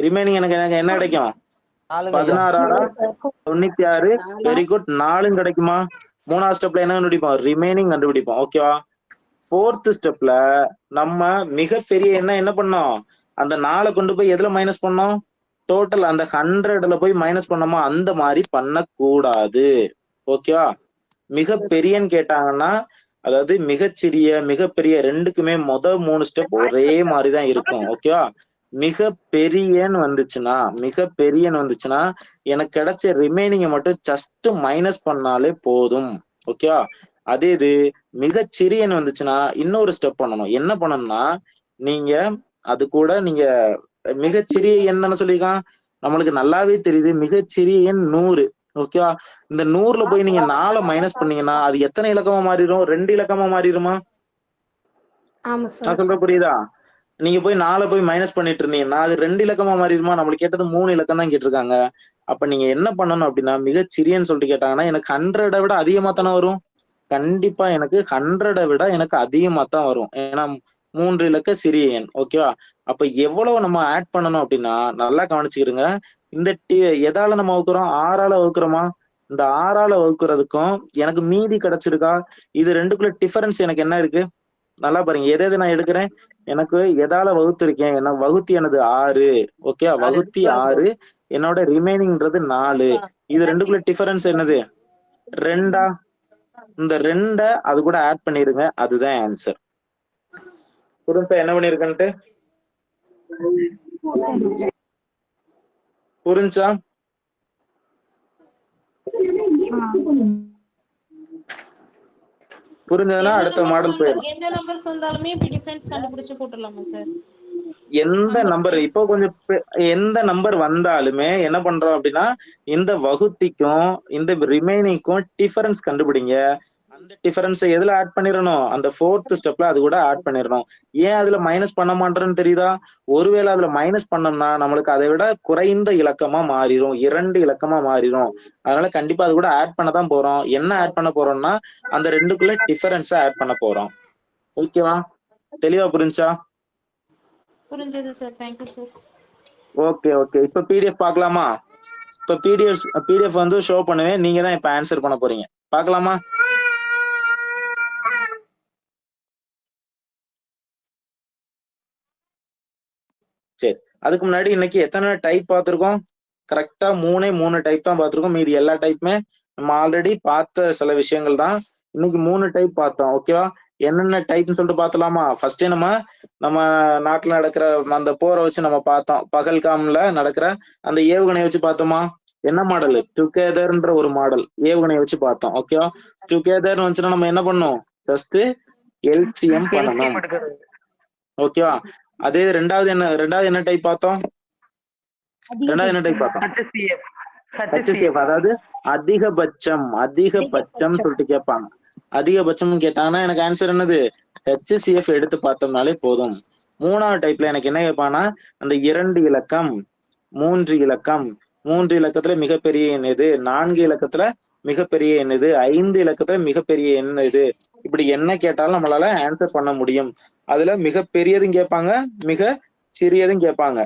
ரிமைனிங் எனக்கு எனக்கு என்ன கிடைக்கும்? 16 96. Very good. 4 கிடைக்குமா? மூணாவது ஸ்டெப்ல என்ன கண்டுபிடிப்போம்? ரிமைனிங் கண்டுபிடிப்போம். ஓகேவா? ஃபோர்த் ஸ்டெப்ல நம்ம மிகப்பெரிய என்ன பண்ணோம்? அந்த 4 கொண்டு போய் எதுல மைனஸ் பண்ணோம்? டோட்டல் அந்த 100ல போய் மைனஸ் பண்ணோமா? அந்த மாதிரி பண்ணக்கூடாது. ஓகேவா? மிகப்பெரியன்னு கேட்டாங்கன்னா, அதாவது மிகச்சிறிய மிகப்பெரிய ரெண்டுக்குமே 3 ஸ்டெப் ஒரே மாதிரிதான் இருக்கும். ஓகேவா? மிகப்பெரியன்னு வந்துச்சுன்னா எனக்கு கிடைச்ச ரிமைனிங்கை மட்டும் ஜஸ்ட் மைனஸ் பண்ணாலே போதும். ஓகேவா? அதே இது மிகச்சிறியன்னு வந்துச்சுன்னா இன்னொரு ஸ்டெப் பண்ணணும். என்ன பண்ணணும்னா, நீங்க அது கூட நீங்க மிகச்சிறிய எண் தானே சொல்லியிருக்கான், நம்மளுக்கு நல்லாவே தெரியுது. மிகச்சிறிய எண் 100. ஓகேவா? இந்த 100ல போய் நீங்க 4 மைனஸ் பண்ணீங்கன்னா அது எத்தனை இலக்கமா மாறிடும்? 2 இலக்கமா மாறிடுமா? நான் சொல்ற புரியுதா? நீங்க போய் 4 போய் மைனஸ் பண்ணிட்டு இருந்தீங்கன்னா அது 2 இலக்கமா மாறிடுமா? நம்மளுக்கு கேட்டது 3 இலக்கம் தான் கேட்டிருக்காங்க. அப்ப நீங்க என்ன பண்ணணும் அப்படின்னா, மிகச்சிறியன்னு சொல்லிட்டு கேட்டாங்கன்னா எனக்கு 100 விட அதிகமா தானே வரும். கண்டிப்பா எனக்கு 100 விட எனக்கு அதிகமா தான் வரும். ஏன்னா 3 இலக்க சிறிய எண். ஓகேவா? அப்ப எவ்வளவு நம்ம ஆட் பண்ணணும் அப்படின்னா, நல்லா கவனிச்சுக்கிடுங்க. இந்த எதால நம்ம வகுக்கிறோம்? 6ஆல வகுக்கிறோமா? இந்த 6ஆல வகுக்கிறதுக்கும் எனக்கு மீதி கிடைச்சிருக்கா? இது ரெண்டுக்குள்ள டிஃபரன்ஸ் எனக்கு என்ன இருக்கு? நல்லா பாருங்க. எது நான் எடுக்கிறேன்? எனக்கு எதால வகுத்திருக்கேன்? என்ன வகுத்தி எனது 6. ஓகே, வகுத்தி 6. என்னோட ரிமைனிங்ன்றது 4. இது ரெண்டுக்குள்ள டிஃபரன்ஸ் என்னது? 2. இந்த 2 அது கூட ஆட் பண்ணிருங்க. அதுதான் ஆன்சர். புரிஞ்சா என்ன பண்ணிருக்கேன்ட்டு? புரிஞ்சா? புரிஞ்சதுன்னா அடுத்த மாடல் போயிடும். எந்த நம்பர்ஸ் வந்தாலுமே இப்படி டிஃபரன்ஸ் கண்டுபிடிச்சு போட்டுடலாமா சார்? எந்த நம்பர் இப்போ கொஞ்சம் எந்த நம்பர் வந்தாலுமே என்ன பண்றோம் அப்படின்னா, இந்த வகுத்திக்கும் இந்த ரிமைனிங்க்கும் டிஃபரன்ஸ் கண்டுபிடிங்க. அந்த டிஃபரன்ஸை எதுல ஆட் பண்ணிடணும்? அந்த ஃபோர்த் ஸ்டெப்ல அது கூட ஆட் பண்ணிடணும். ஏன் அதுல மைனஸ் பண்ண மாட்டேன்னு தெரியுதா? ஒருவேளை அதுல மைனஸ் பண்ணோம்னா நம்மளுக்கு அதை விட குறைந்த இலக்கமா மாறிடும், 2 இலக்கமா மாறிடும். அதனால கண்டிப்பா அது கூட ஆட் பண்ண தான் போறோம். என்ன ஆட் பண்ண போறோம்னா அந்த ரெண்டுக்குள்ள டிஃபரன்ஸை ஆட் பண்ண போறோம். ஓகேவா? தெளிவா புரிஞ்சா? புரிஞ்சது sir. Thank you sir. Okay okay. இப்ப பிடிஎஃப் பார்க்கலாமா? இப்ப பிடிஎஃப் வந்து ஷோ பண்ணுவேன். நீங்க தான் இப்ப ஆன்சர் பண்ண போறீங்க. பார்க்கலாமா? சரி. அதுக்கு முன்னாடி இன்னைக்கு எத்தனை டைப் பார்த்திருக்கோம்? கரெக்டா 3 டைப் தான் பார்த்திருக்கோம். மீதி எல்லா டைப்புமே நம்ம ஆல்ரெடி பார்த்த சில விஷயங்கள் தான். இன்னைக்கு 3 டைப் பார்த்தோம். ஓகேவா? என்னென்ன டைப்னு சொல்லிட்டு பார்த்தலாமா? ஃபர்ஸ்டே நம்ம நாட்டுல நடக்கிற அந்த போரை வச்சு நம்ம பார்த்தோம். பகல்காம்ல நடக்கிற அந்த ஏவுகணையை வச்சு பார்த்தோமா? என்ன மாடல்? டுகெதர்ன்ற ஒரு மாடல் ஏவுகணையை வச்சு பார்த்தோம். ஓகேவா? டுகெதர்னு வந்துச்சுன்னா நம்ம என்ன பண்ணணும்? ஜஸ்ட் எல்சிஎம் பண்ணணும். ஓகேவா? அதே ரெண்டாவது என்ன டைப் பார்த்தோம்? HCF, அதாவது அதிகபட்சம் சொல்லிட்டு கேட்பாங்க. அதிகபட்சம் கேட்டாங்கன்னா எனக்கு ஆன்சர் என்னது? HCF எடுத்து பார்த்தோம்னாலே போதும். மூணாவது டைப்ல எனக்கு என்ன கேட்பாங்கன்னா அந்த 2 இலக்கம், 3 இலக்கம், 3 இலக்கத்துல மிகப்பெரிய எண் எது, 4 இலக்கத்துல மிகப்பெரிய எண் எது, 5 இலக்கத்துல மிகப்பெரிய எண் எது, இப்படி என்ன கேட்டாலும் நம்மளால ஆன்சர் பண்ண முடியும். அதுல மிகப்பெரியதும் கேட்பாங்க, மிக சிறியதும் கேட்பாங்க.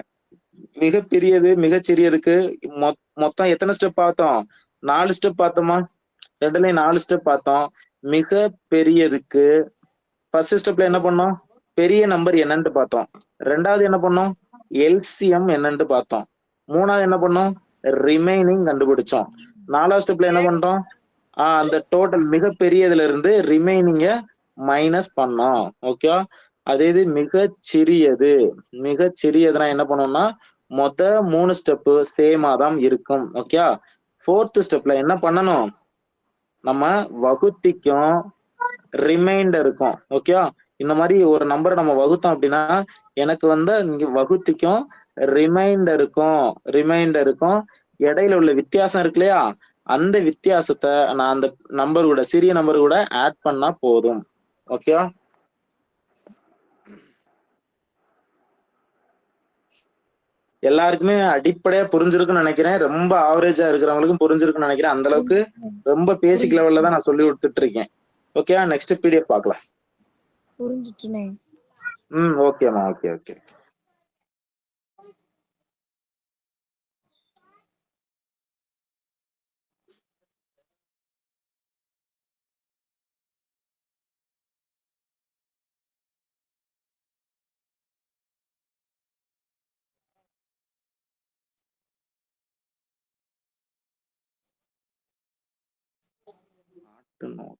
மிகச்சிறியதுக்கு மொத்தம் எத்தனை ஸ்டெப் பார்த்தோம்? 4 ஸ்டெப் பார்த்தோமா? 2லயும் 4 ஸ்டெப் பார்த்தோம். மிக பெரியதுக்கு ஃபர்ஸ்ட் ஸ்டெப்ல என்ன பண்ணோம்? பெரிய நம்பர் என்னன்னு பார்த்தோம். ரெண்டாவது என்ன பண்ணோம்? எல்சிஎம் என்னன்னு பார்த்தோம். மூணாவது என்ன பண்ணோம்? ரிமைனிங் கண்டுபிடிச்சோம். 4வது ஸ்டெப்ல என்ன பண்ணிட்டோம்? அந்த டோட்டல் மிக பெரியதுல இருந்து ரிமைனிங்க மைனஸ் பண்ணோம். ஓகேவா? அதே இது மிகச்சிறியதுனா என்ன பண்ணோம்னா மொத்த 3 ஸ்டெப்பு சேமா தான் இருக்கும். ஓகே, ஃபோர்த் ஸ்டெப்ல என்ன பண்ணணும்? நம்ம வகுத்திக்கும் ரிமைண்டருக்கும், ஓகே, இந்த மாதிரி ஒரு நம்பரை நம்ம வகுத்தோம் அப்படின்னா எனக்கு வந்து இங்க வகுத்திக்கும் ரிமைண்டருக்கும் இடையில உள்ள வித்தியாசம் இருக்கு இல்லையா, அந்த வித்தியாசத்தை நான் அந்த நம்பர் கூட, சிறிய நம்பர் கூட ஆட் பண்ணா போதும். ஓகேவா? எல்லாருக்குமே அடிப்படையா புரிஞ்சிருக்குன்னு நினைக்கிறேன். ரொம்ப ஆவரேஜா இருக்கிறவங்களுக்கும் புரிஞ்சிருக்குன்னு நினைக்கிறேன். அந்த அளவுக்கு ரொம்ப பேசிக் லெவல்ல தான் நான் சொல்லி கொடுத்துட்டு இருக்கேன். ஓகேவா? நெக்ஸ்ட் பிடிஎஃப் பார்க்கலாம். புரிஞ்சிச்சுனே. ஓகேம்மா. ஓகே. note.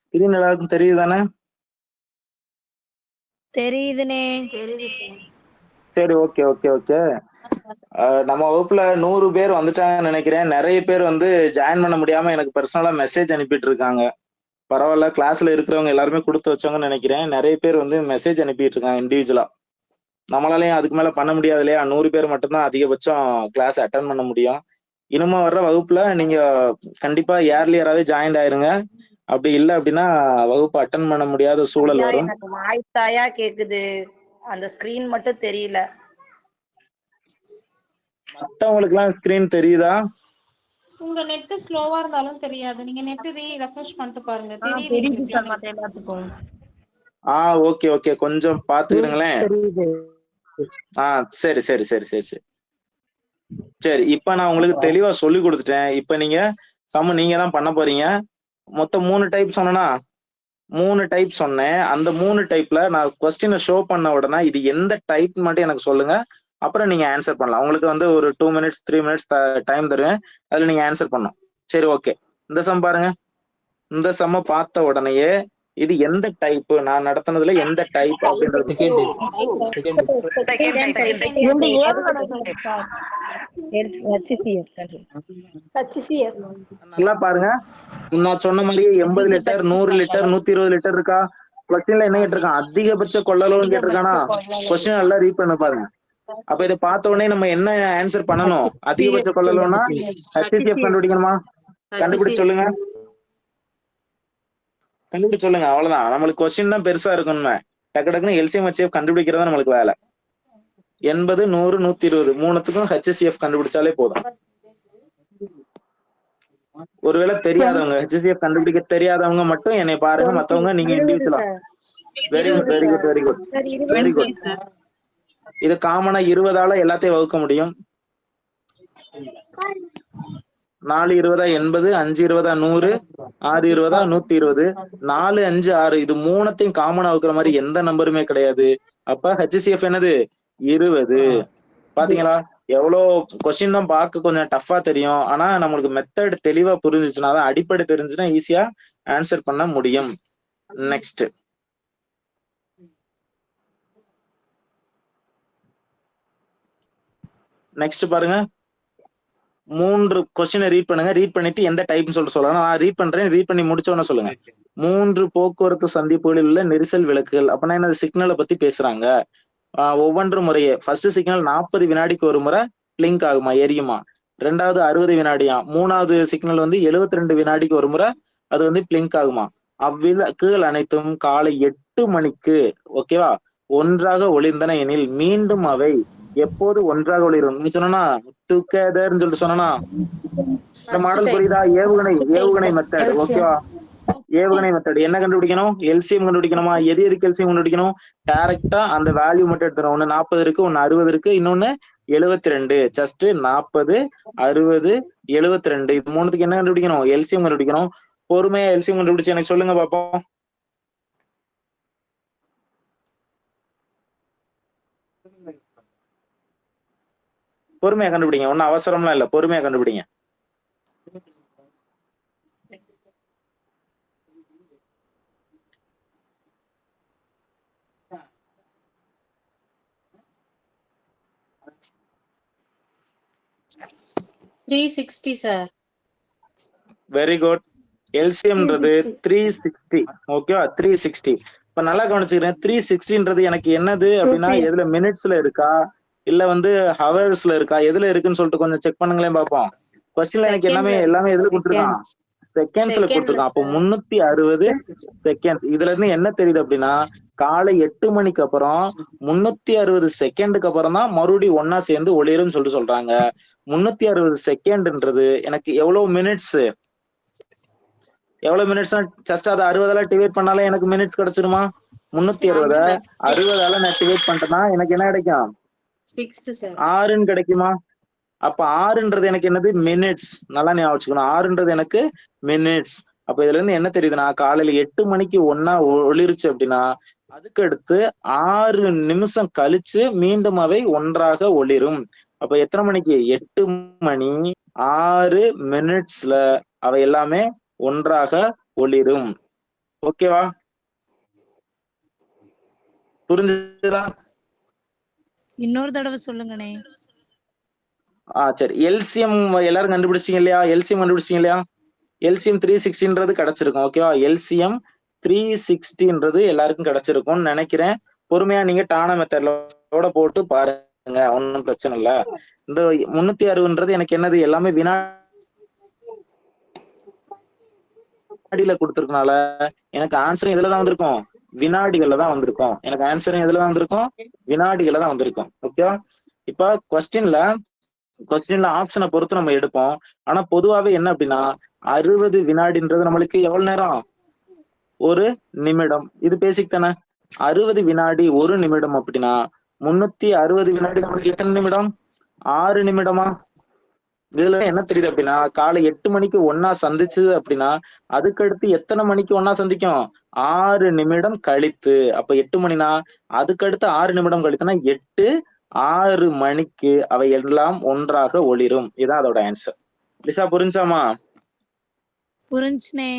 ஸ்கிரீன் எல்லாருக்கும் தெரியுதானே? தெரியுதுனே. சரி, ஓகே. நம்ம வகுப்புல 100 பேர் வந்துட்டாங்கன்னு நினைக்கிறேன். நிறைய பேர் வந்து ஜாயின் பண்ண முடியாம எனக்கு பர்சனலா மெசேஜ் அனுப்பிட்டு இருக்காங்க. பரவாயில்ல, கிளாஸ்ல இருக்கிறவங்க எல்லாருமே கொடுத்து வச்சவங்கன்னு நினைக்கிறேன். நிறைய பேர் வந்து மெசேஜ் அனுப்பிட்டு இருக்காங்க இண்டிவிஜுவலா. நம்மளாலையும் அதுக்கு மேல பண்ண முடியாது இல்லையா? 100 பேர் மட்டும்தான் அதிகபட்சம் கிளாஸ் அட்டன் பண்ண முடியும். இனிமே வர்ற வகுப்புல நீங்க கண்டிப்பா ஏர்லியராவே ஜாயின் ஆயிருங்க. அப்படி இல்லை அப்படின்னா வகுப்பு அட்டன் பண்ண முடியாத சூழல் வரும். எனக்கு வாய்ஸாயா கேக்குது, அந்த ஸ்கிரீன் மட்டும் தெரியல. மத்தவங்களுக்கு எல்லாம் ஸ்கிரீன் தெரியுதா? உங்க நெட் ஸ்லோவா இருந்தாலும் தெரியாது. நீங்க நெட் ரெஃப்ரெஷ் பண்ணிட்டு பாருங்க. தெரியுது சார் மத்த எல்லாத்துக்கும். ஓகே. கொஞ்சம் பாத்துக்கிறீங்களேன். சரி. இப்ப நான் உங்களுக்கு தெளிவா சொல்லி கொடுத்துட்டேன். இப்ப நீங்க நீங்க தான் பண்ண போறீங்க. மொத்தம் 3 டைப் சொன்னா 3 டைப் சொன்னேன். அந்த 3 டைப்ல நான் கொஸ்டினை ஷோ பண்ண உடனே இது எந்த டைப் மட்டும் எனக்கு சொல்லுங்க. அப்புறம் நீங்க ஆன்சர் பண்ணலாம். உங்களுக்கு வந்து ஒரு 2 மினிட்ஸ் 3 மினிட்ஸ் டைம் தருவேன். அதுல நீங்க ஆன்சர் பண்ணணும். சரி, ஓகே. இந்த சம் பாருங்க. இந்த சம்ம பார்த்த உடனேயே இது எந்த டைப், நான் நடத்தினதுல எந்த டைப் அப்படின்றது நல்லா பாருங்க. நான் சொன்ன மாதிரியே 80 லிட்டர் 100 லிட்டர் 120 லிட்டர் இருக்கா? கொஸ்டின்ல என்ன கேட்டிருக்கான்? அதிகபட்ச கொள்ளளவுன்னு கேட்டிருக்கானா? கொஸ்டின் நல்லா ரீட் பண்ண பாருங்க. அப்ப இதை பார்த்த உடனே நம்ம என்ன ஆன்சர் பண்ணணும்? அதிகபட்ச கொள்ளளவுனா HCF கண்டுபிடிக்கணுமா? கண்டுபிடிச்சு சொல்லுங்க. அவ்வளவுதான். நம்மளுக்கு கொஸ்டின் தான் பெருசா இருக்கணுமே. டக்குன்னு LCM HCF கண்டுபிடிக்கிறதா நம்மளுக்கு வேலை. 80 100 120 மூணுத்துக்கும் HCF கண்டுபிடிச்சாலே போதும். ஒருவேளை தெரியாதவங்க, HCF கண்டுபிடிக்க தெரியாதவங்க மட்டும் என்னை பாருங்க. மத்தவங்க நீங்க இண்டிவிஜுவலா. Very good. இது காமனா 20ஆல எல்லாத்தையும் வகுக்க முடியும். 4 20 80, 5 20 100, 6 20 120, 4 5 6 இது மூணுத்தையும் காமனா வகுக்கிற மாதிரி எந்த நம்பருமே கிடையாது. அப்ப HCF என்னது? 20. பாத்தீங்களா? எவ்வளவு கொஸ்டின் தான் பார்க்க கொஞ்சம் டஃபா தெரியும். ஆனா நம்மளுக்கு மெத்தட் தெளிவா புரிஞ்சிச்சுன்னா, தான் அடிப்படை தெரிஞ்சுன்னா ஈஸியா ஆன்சர் பண்ண முடியும். நெக்ஸ்ட் பாருங்க. 3 கொஸ்டினை ரீட் பண்ணுங்க. ரீட் பண்ணிட்டு எந்த டைப்னு சொல்லிட்டு சொல்லலாம். நான் ரீட் பண்றேன். ரீட் பண்ணி முடிச்சோன்னு சொல்லுங்க. 3 போக்குவரத்து சந்திப்புகளில் உள்ள நெரிசல் விளக்குகள். அப்படின்னா என்ன? சிக்னலை பத்தி பேசுறாங்க. ஒவ்வொன்று முறையே ஃபர்ஸ்ட் சிக்னல் 40 வினாடிக்கு ஒரு முறை பிளிங்க் ஆகுமா, எரியுமா. 2வது 60 வினாடியா. 3வது சிக்னல் வந்து 72 வினாடிக்கு ஒரு முறை அது வந்து பிளிங்க் ஆகுமா. அவ்விளக்குகள் அனைத்தும் காலை 8 மணிக்கு ஓகேவா ஒன்றாக ஒளிர்ந்தன எனில் மீண்டும் அவை எப்போது ஒன்றாக ஒளிரும். நீ சொன்னா டுகெதர்னு சொல்லிட்டு சொன்னா இந்த மாடல் புரியுதா? ஏவுகணை மெத்தட். ஓகேவா? ஏவுகணை மெத்தட் என்ன கண்டுபிடிக்கணும்? எல்சிஎம் கண்டுபிடிக்கணுமா? எதுக்கு எல்சிஎம் கண்டுபிடிக்கணும்? டைரக்டா அந்த வேல்யூ மட்டும் எடுத்துரும். ஒன்னு 40 இருக்கு, ஒன்னு 60 இருக்கு, இன்னொன்னு 72. ஜஸ்ட் 40, 60, 72 இது மூணுத்துக்கு என்ன கண்டுபிடிக்கணும்? எல்சிஎம் கண்டுபிடிக்கணும். பொறுமையா எல்சிஎம் கண்டுபிடிச்சு எனக்கு சொல்லுங்க பாப்போம். பொறுமையா கண்டுபிடிங்க, ஒன்னும் அவசரம்லாம் இல்ல, பொறுமையா கண்டுபிடிங்க. சார். Very good. எல்சிஎம்ன்றது 360. ஓகேவா? 360. இப்ப நல்லா கவனிச்சுக்கிறேன். 360ன்றது எனக்கு என்னது அப்படின்னா எதுல மினிட்ஸ்ல இருக்கா இல்ல வந்து ஹவர்ஸ்ல இருக்கா, எதுல இருக்குன்னு சொல்லிட்டு கொஞ்சம் செக் பண்ணுங்களேன் பாப்போம். கொஸ்டின்ல எனக்கு எல்லாமே எதுல கொடுத்துருக்கான்? செகண்ட்ஸ்ல கொடுத்துருக்கான். அப்போ 360 செகண்ட்ஸ். இதுல இருந்து என்ன தெரியுது அப்படின்னா காலை 8 மணிக்கு அப்புறம் 360 செகண்டுக்கு அப்புறம் தான் மறுபடியும் ஒன்னா சேர்ந்து ஒளிரும்னு சொல்லிட்டு சொல்றாங்க. 360 செகண்ட்ன்றது எனக்கு எவ்வளவு மினிட்ஸ்? எவ்வளவு மினிட்ஸ்? ஜஸ்ட் அதை 60ஆல டிவைட் பண்ணாலே எனக்கு மினிட்ஸ் கிடைச்சிருமா? 360 60ஆல நான் டிவைட் பண்ணிட்டேன்னா எனக்கு என்ன கிடைக்கும்? 6ன்னு கிடைக்குமா? அப்ப 6ன்றது எனக்கு என்னது? மினிட்ஸ். நல்லா ஞாபகம் வச்சுக்கணும். 6ன்றது எனக்கு மினிட்ஸ். அப்ப இதுல இருந்து என்ன தெரியுதுன்னா காலையில 8 மணிக்கு ஒன்னா ஒளிருச்சு அப்படின்னா அதுக்கு அடுத்து 6 நிமிஷம் கழிச்சு மீண்டும் அவை ஒன்றாக ஒளிரும். அப்ப எத்தனை மணிக்கு? 8 மணி 6 மினிட்ஸ்ல அவை எல்லாமே ஒன்றாக ஒளிரும். ஓகேவா? புரிஞ்சுதா? இன்னொரு தடவை சொல்லுங்கண்ணே. சரி. எல்சிஎம் எல்லாரும் கண்டுபிடிச்சிட்டீங்க இல்லையா? எல்சிஎம் கண்டுபிடிச்சிட்டீங்க இல்லையா? எல்சிஎம் 360ன்றது கிடைச்சிருக்கும். ஓகேவா? எல்சிஎம் 360ன்றது எல்லாருக்கும் கிடைச்சிருக்கும்னு நினைக்கிறேன். பொறுமையா நீங்க டானா மெத்தட்ல போட்டு பாருங்க, ஒன்னும் பிரச்சனை இல்ல. இந்த 360ன்றது எனக்கு என்னது? எல்லாமே வினாடியில கொடுத்துருக்கனால எனக்கு ஆன்சரும் இதுலதான் வந்திருக்கும், வினாடிகள்ல தான் வந்திருக்கும். எனக்கு ஆன்சரும் எதுலதான் வந்திருக்கும்? வினாடிகள்ல தான் வந்திருக்கும். ஓகேவா? இப்ப கொஸ்டின்ல ஆப்ஷனை பொறுத்து நம்ம எடுப்போம். ஆனா பொதுவாவே என்ன அப்படின்னா 60 வினாடின்றது நம்மளுக்கு எவ்வளவு நேரம்? 1 நிமிடம். இது பேசிக் தானே. 60 வினாடி 1 நிமிடம் அப்படின்னா 360 வினாடி நம்மளுக்கு எத்தனை நிமிடம்? 6 நிமிடமா? இதுல என்ன தெரியுது அப்படின்னா காலை 8 மணிக்கு ஒன்னா சந்திச்சு அப்படின்னா அதுக்கடுத்து எத்தனை மணிக்கு ஒன்னா சந்திக்கும்? 6 நிமிடம் கழித்து. அப்ப 8 மணினா அதுக்கடுத்து 6 நிமிடம் கழித்துனா 8, 6 மணிக்கு அவை எல்லாம் ஒன்றாக ஒளிரும். இதான் அதோட ஆன்சர். லிசா புரிஞ்சாமா? புரிஞ்சுனே.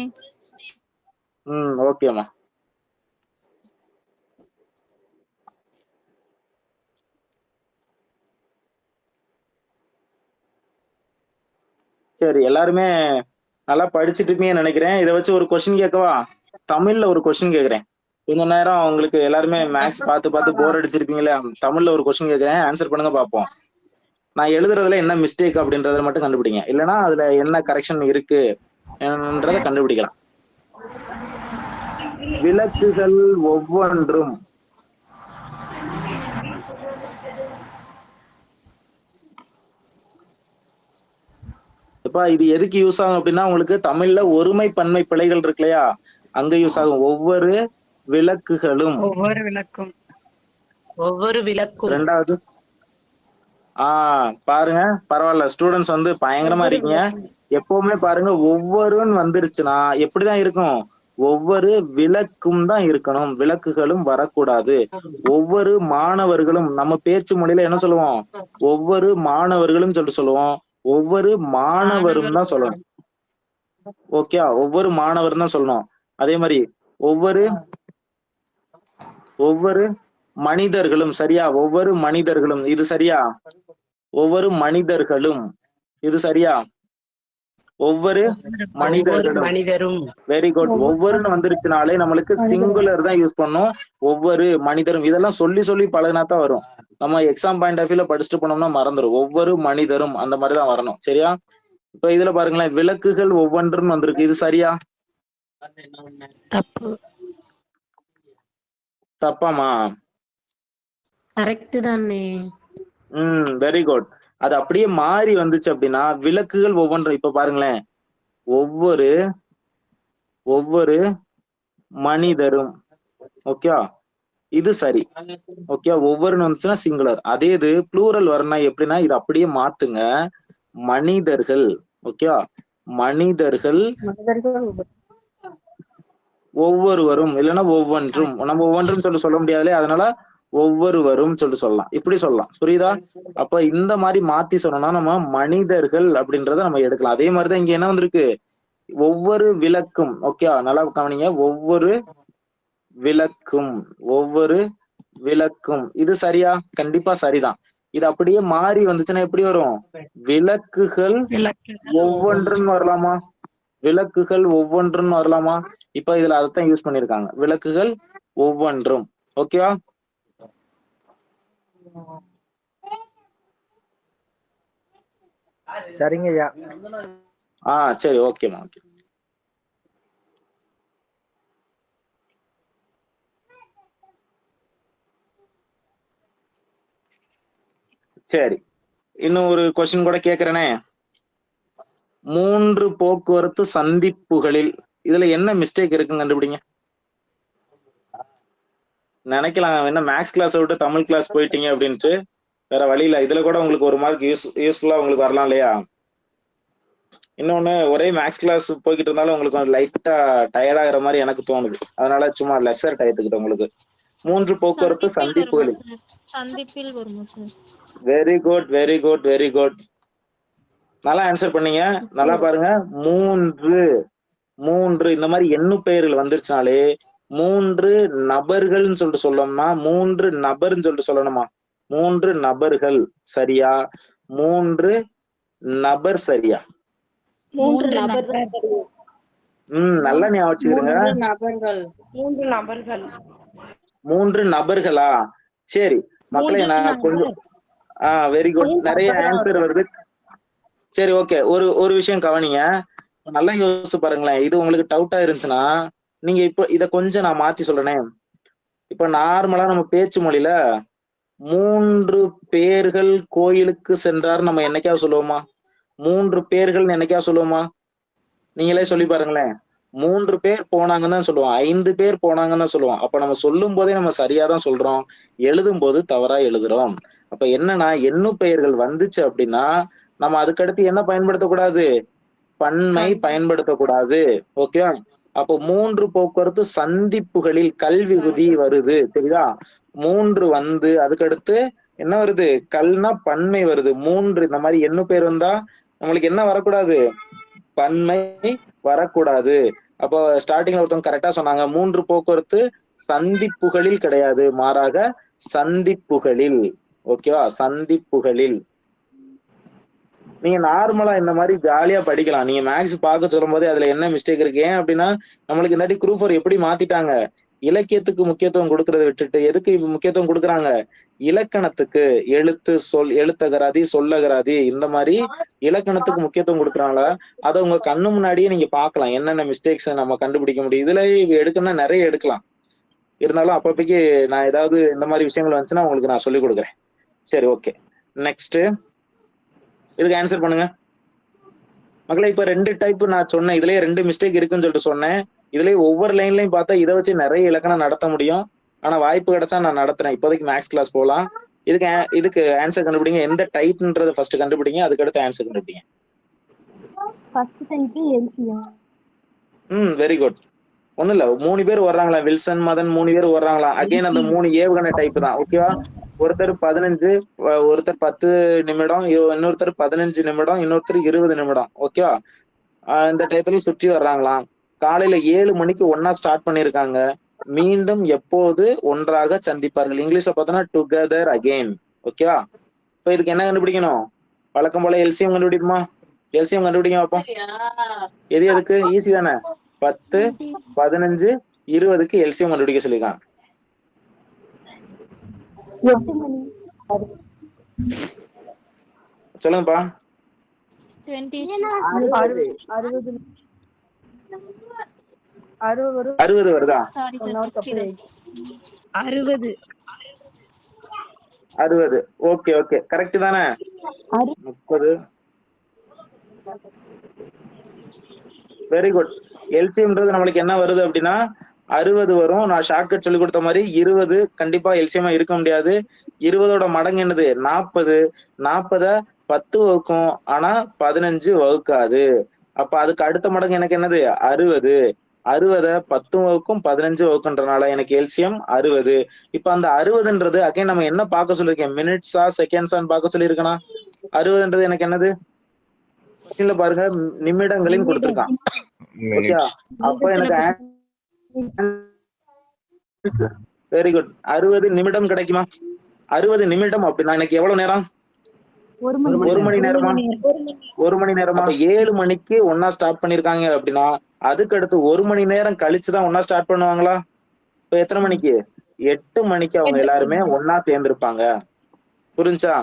ஓகேமா. சரி, எல்லாருமே நல்லா படிச்சுட்டு இருப்பீங்கன்னு நினைக்கிறேன். இதை வச்சு ஒரு கொஸ்டின் கேட்கவா? தமிழ்ல ஒரு கொஸ்டின் கேட்கிறேன். கொஞ்ச நேரம் உங்களுக்கு எல்லாருமே மேக்ஸ் பார்த்து போர் அடிச்சிருப்பீங்களே. தமிழ்ல ஒரு கொஸ்டின் கேட்கிறேன், ஆன்சர் பண்ணுங்க பாப்போம். நான் எழுதுறதுல என்ன மிஸ்டேக் அப்படின்றத மட்டும் கண்டுபிடிங்க, இல்லைன்னா அதுல என்ன கரெக்ஷன் இருக்கு என்றதை கண்டுபிடிக்கலாம். விளக்குகள் ஒவ்வொன்றும் இது எதுக்கு யூஸ் ஆகும் அப்படின்னா உங்களுக்கு தமிழ்ல ஒருமை பன்மை பிழைகள் இருக்கு இல்லையா, அங்க யூஸ் ஆகும். ஒவ்வொரு விளக்குகளும். ரெண்டாவது பாருங்க, பரவாயில்ல, ஸ்டூடெண்ட்ஸ் வந்து பயங்கரமா இருக்கீங்க. எப்பவுமே பாருங்க ஒவ்வொருன்னு வந்துருச்சுன்னா எப்படிதான் இருக்கும்? ஒவ்வொரு விளக்கும் தான் இருக்கணும், விளக்குகளும் வரக்கூடாது. ஒவ்வொரு மாணவர்களும், நம்ம பேச்சு மொழியில என்ன சொல்லுவோம்? ஒவ்வொரு மாணவர்களும் சொல்லிட்டு சொல்லுவோம். ஒவ்வொரு மாணவரும் தான் சொல்லணும். ஓகே, ஒவ்வொரு மாணவரும் தான் சொல்லணும். அதே மாதிரி ஒவ்வொரு மனிதர்களும். சரியா? ஒவ்வொரு மனிதர்களும். இது சரியா? ஒவ்வொரு மனிதர்களும். இது சரியா? ஒவ்வொரு மனிதரும். Very good. ஒவ்வொருன்னு வந்துருச்சுனாலே நம்மளுக்கு சிங்குலர் தான் யூஸ் பண்ணும். ஒவ்வொரு மனிதரும். இதெல்லாம் சொல்லி பழகினா தான் வரும். நம்ம எக்ஸாம் பாயிண்ட் ஆஃப் வியூல படிச்சுட்டு போனோம்னா மறந்துடும். ஒவ்வொரு மனிதரும் அந்த மாதிரிதான் வரணும். சரியா? இப்ப இதுல பாருங்களேன், விளக்குகள் ஒவ்வொன்றுன்னு வந்திருக்கு. இது சரியா? தப்பாமா? கரெக்ட் தானே. Very good. அது அப்படியே மாறி வந்துச்சு அப்படின்னா விளக்குகள் ஒவ்வொன்றும் இப்ப பாருங்களேன், ஒவ்வொரு ஒவ்வொரு மனிதரும். ஓகே, இது சரி. ஓகே, ஒவ்வொருன்னு வந்துச்சுன்னா சிங்குலர். அதே இது ப்ளூரல் வரணும் எப்படின்னா இது அப்படியே மாத்துங்க, மனிதர்கள். ஓகே, மனிதர்கள் ஒவ்வொருவரும், இல்லைன்னா ஒவ்வொன்றும். நம்ம ஒவ்வொன்றும் சொல்ல முடியாதுலே, அதனால ஒவ்வொருவரும் சொல்லிட்டு சொல்லலாம், இப்படி சொல்லலாம். புரியுதா? அப்ப இந்த மாதிரி மாத்தி சொல்லணும்னா நம்ம மனிதர்கள் அப்படின்றத நம்ம எடுக்கலாம். அதே மாதிரிதான் இங்க என்ன வந்திருக்கு, ஒவ்வொரு விளக்கும். ஓகே, நல்லா கவனிங்க, ஒவ்வொரு விளக்கும், ஒவ்வொரு விளக்கும். இது சரியா? கண்டிப்பா சரிதான். இது அப்படியே மாறி வந்துச்சுன்னா எப்படி வரும், விளக்குகள் ஒவ்வொன்றுன்னு வரலாமா? விளக்குகள் ஒவ்வொன்றுன்னு வரலாமா? இப்ப இதுல அதைத்தான் யூஸ் பண்ணிருக்காங்க, விளக்குகள் ஒவ்வொன்றும். ஓகேவா? சரிங்க ஐயா. சரி, ஓகேமா. ஓகே, சரி. இன்னும் ஒரு கொஸ்டின் கூட கேக்குறேனே. 3 போக்குவரத்து சந்திப்புகளில் இதுல என்ன மிஸ்டேக் இருக்குன்னு கண்டுபிடிங்க. நினைக்கலாம் என்ன மேக்ஸ் கிளாஸ் விட்டு தமிழ் கிளாஸ் போயிட்டீங்க அப்படின்ட்டு. வேற வழி இல்ல, இதுல கூட உங்களுக்கு ஒரு மார்க் யூஸ்ஃபுல்லா உங்களுக்கு வரலாம் இல்லையா? இன்னொன்னு, ஒரே மேக்ஸ் கிளாஸ் போய்கிட்டு இருந்தாலும் உங்களுக்கு லைட்டா டயர்ட் ஆகிற மாதிரி எனக்கு தோணுது. அதனால சும்மா லெஸர் டயத்துக்கிட்ட உங்களுக்கு 3 போக்குவரத்து சந்திப்புகளில். சந்திப்பில் வருமா sir? Very good, very good, very good. நல்லா ஆன்சர் பண்ணீங்க. நல்லா பாருங்க, 3 இந்த மாதிரி எண்ணு பெயர்கள் வந்துருச்சுனாலே 3 நபர்கள்னு சொல்லிட்டு சொல்லணும்னா 3 நபர்ன்னு சொல்லிட்டு சொல்லணுமா? 3 நபர்கள் சரியா? 3 நபர் சரியா? 3 நபர். நல்லா ஞாபகம் வச்சுக்கிடுங்க. 3 நபர்கள். 3 நபர்களா? சரி மக்களே, நான் கொஞ்சம் வெரி குட், நிறைய ஆன்சர் வருது. சரி, ஓகே. ஒரு விஷயம் கவனிங்க, நல்லா யோசிச்சு பாருங்களேன். இது உங்களுக்கு டவுட்டா இருந்துச்சுன்னா நீங்க இப்போ இத கொஞ்சம் நான் மாத்தி சொல்றேனே. இப்ப நார்மலா நம்ம பேச்சு மொழியில 3 பேர்கள் கோயிலுக்கு சென்றார் நம்ம என்னைக்காவது சொல்லுவோமா? 3 பேர்கள் என்னைக்காவது சொல்லுவோமா? நீங்களே சொல்லி பாருங்களேன். 3 பேர் போனாங்கன்னு தான் சொல்லுவோம், 5 பேர் போனாங்கன்னு தான் சொல்லுவோம். அப்ப நம்ம சொல்லும் போதே நம்ம சரியாதான் சொல்றோம், எழுதும் போது தவறா எழுதுறோம். அப்ப என்னன்னா, எண்ணு பெயர்கள் வந்துச்சு அப்படின்னா நம்ம அதுக்கடுத்து என்ன பயன்படுத்தக்கூடாது, பன்மை பயன்படுத்தக்கூடாது. ஓகே, அப்போ 3 போக்குவரத்து சந்திப்புகளில் கல்விகுதி வருது. சரிதா? 3 வந்து அதுக்கடுத்து என்ன வருது, கல்னா பன்மை வருது. 3 இந்த மாதிரி எண்ணு பேர் வந்தா நம்மளுக்கு என்ன வரக்கூடாது, பன்மை வரக்கூடாது. அப்போ ஸ்டார்டிங்ல ஒருத்தவங்க கரெக்டா சொன்னாங்க, 3 போக்குவரத்து சந்திப்புகளில் கிடையாது, மாறாக சந்திப்புகளில். ஓகேவா? சந்திப்புகளில். நீங்க நார்மலா இந்த மாதிரி ஜாலியா படிக்கலாம். நீங்க மேக்ஸ் பார்க்க சொல்லும் போதே அதுல என்ன மிஸ்டேக் இருக்கு. ஏன் அப்படின்னா நம்மளுக்கு இந்த குரூப் 4 எப்படி மாத்திட்டாங்க, இலக்கியத்துக்கு முக்கியத்துவம் கொடுக்கறத விட்டுட்டு எதுக்கு முக்கியத்துவம் கொடுக்குறாங்க, இலக்கணத்துக்கு. எழுத்து, சொல், எழுத்தகராதி, சொல்லகராதி, இந்த மாதிரி இலக்கணத்துக்கு முக்கியத்துவம் கொடுக்குறாங்களா? அதை உங்க கண்ணு முன்னாடியே நீங்க பார்க்கலாம், என்னென்ன மிஸ்டேக்ஸ் நம்ம கண்டுபிடிக்க முடியும். இதுல எடுக்கணும்னா நிறைய எடுக்கலாம். இருந்தாலும் அப்பப்பைக்கு நான் ஏதாவது இந்த மாதிரி விஷயங்கள் வந்துச்சுன்னா உங்களுக்கு நான் சொல்லிக் கொடுக்குறேன். சரி, ஓகே. நெக்ஸ்ட் இதுக்கு ஆன்சர் பண்ணுங்க மக்களே. இப்ப 2 டைப் நான் சொன்னேன், இதுலயே 2 மிஸ்டேக் இருக்குன்னு சொல்லிட்டு சொன்னேன். இதுலயே ஒவ்வொரு லைன்லயும் பார்த்தா இதை வச்சு நிறைய இலக்கணம் நடத்த முடியும். ஆனா வாய்ப்பு கிடைச்சா நான் நடத்துறேன். இப்போதைக்கு மேக்ஸ் கிளாஸ் போகலாம். இதுக்கு ஆன்சர் கண்டுபிடிங்க. எந்த டைப்ன்றத ஃபர்ஸ்ட் கண்டுபிடிங்க, அதுக்கு அடுத்து ஆன்சர் கண்டுபிடிங்க. First type LCM. Very good. ஒண்ணும் இல்ல, 3 பேர் வர்றாங்களா, வில்சன், மதன் 3 பேர் வர்றாங்களா. அகைன் அந்த 3 ஏவுகணை டைப் தான். ஓகேவா? ஒருத்தர் 15, ஒருத்தர் 10 நிமிடம், இன்னொருத்தர் 15 நிமிடம், இன்னொருத்தர் 20 நிமிடம். ஓகேவா? இந்த டயத்துல சுற்றி வர்றாங்களாம். காலையில 7 மணிக்கு ஒன்னா ஸ்டார்ட் பண்ணிருக்காங்க. மீண்டும் எப்போது ஒன்றாக சந்திப்பார்கள். இங்கிலீஷ்ல பார்த்தோம்னா டுகெதர் அகெயின். ஓகேவா? இப்ப இதுக்கு என்ன கண்டுபிடிக்கணும், வழக்கம் போல எல்சிஎம் கண்டுபிடிக்குமா? எல்சிஎம் கண்டுபிடிங்க பார்ப்போம். எதுக்கு ஈஸி தானே. 10, 15, 20க்கு எல்சிஎம் கண்டுபிடிக்க சொல்லிருக்காங்க. 8 மணி. சொல்லுங்கப்பா. 20. 60 வருதா? 60. 60. ஓகே ஓகே, கரெக்ட் தானே? 30. Very good. எல்சிஎம்ன்றது நம்மளுக்கு என்ன வருது அப்படின்னா 60 வரும். நான் ஷார்ட்கட் சொல்லி கொடுத்த மாதிரி 20 கண்டிப்பா எல்சிஎம்மா இருக்க முடியாது. 20ஓட மடங்கு என்னது? 40. 40 10 வகுக்கும், ஆனா 15 வகுக்காது. அப்ப அதுக்கு அடுத்த மடங்கு எனக்கு என்னது? 60. 60 10 வகுக்கும் 15 வகுக்குன்றனால எனக்கு எல்சிஎம் 60. இப்ப அந்த 60ன்றது அகைன் நம்ம என்ன பார்க்க சொல்லியிருக்கேன்? மினிட்ஸா செகண்ட்ஸான்னு பார்க்க சொல்லியிருக்கேனா? 60ன்றது எனக்கு என்னது? கொஸ்டின்ல பாருங்க, நிமிடங்களையும் கொடுத்திருக்கான். ஓகே, அப்ப எனக்கு வெரி குட். 60 நிமிடம் கிடைக்குமா? 60 நிமிடம் அப்படின்னா எனக்கு எவ்வளவு நேரம்? 1 மணி நேரமா? 1 மணி நேரமா? அப்ப 7 மணிக்கு ஒன்னா ஸ்டார்ட் பண்ணிருக்காங்க அப்படின்னா அதுக்கு அடுத்து 1 மணி நேரம் கழிச்சுதான் ஒன்னா ஸ்டார்ட் பண்ணுவாங்களா? இப்ப எத்தனை மணிக்கு? 8 மணிக்கு அவங்க எல்லாருமே ஒன்னா சேர்ந்திருப்பாங்க. புரிஞ்சா?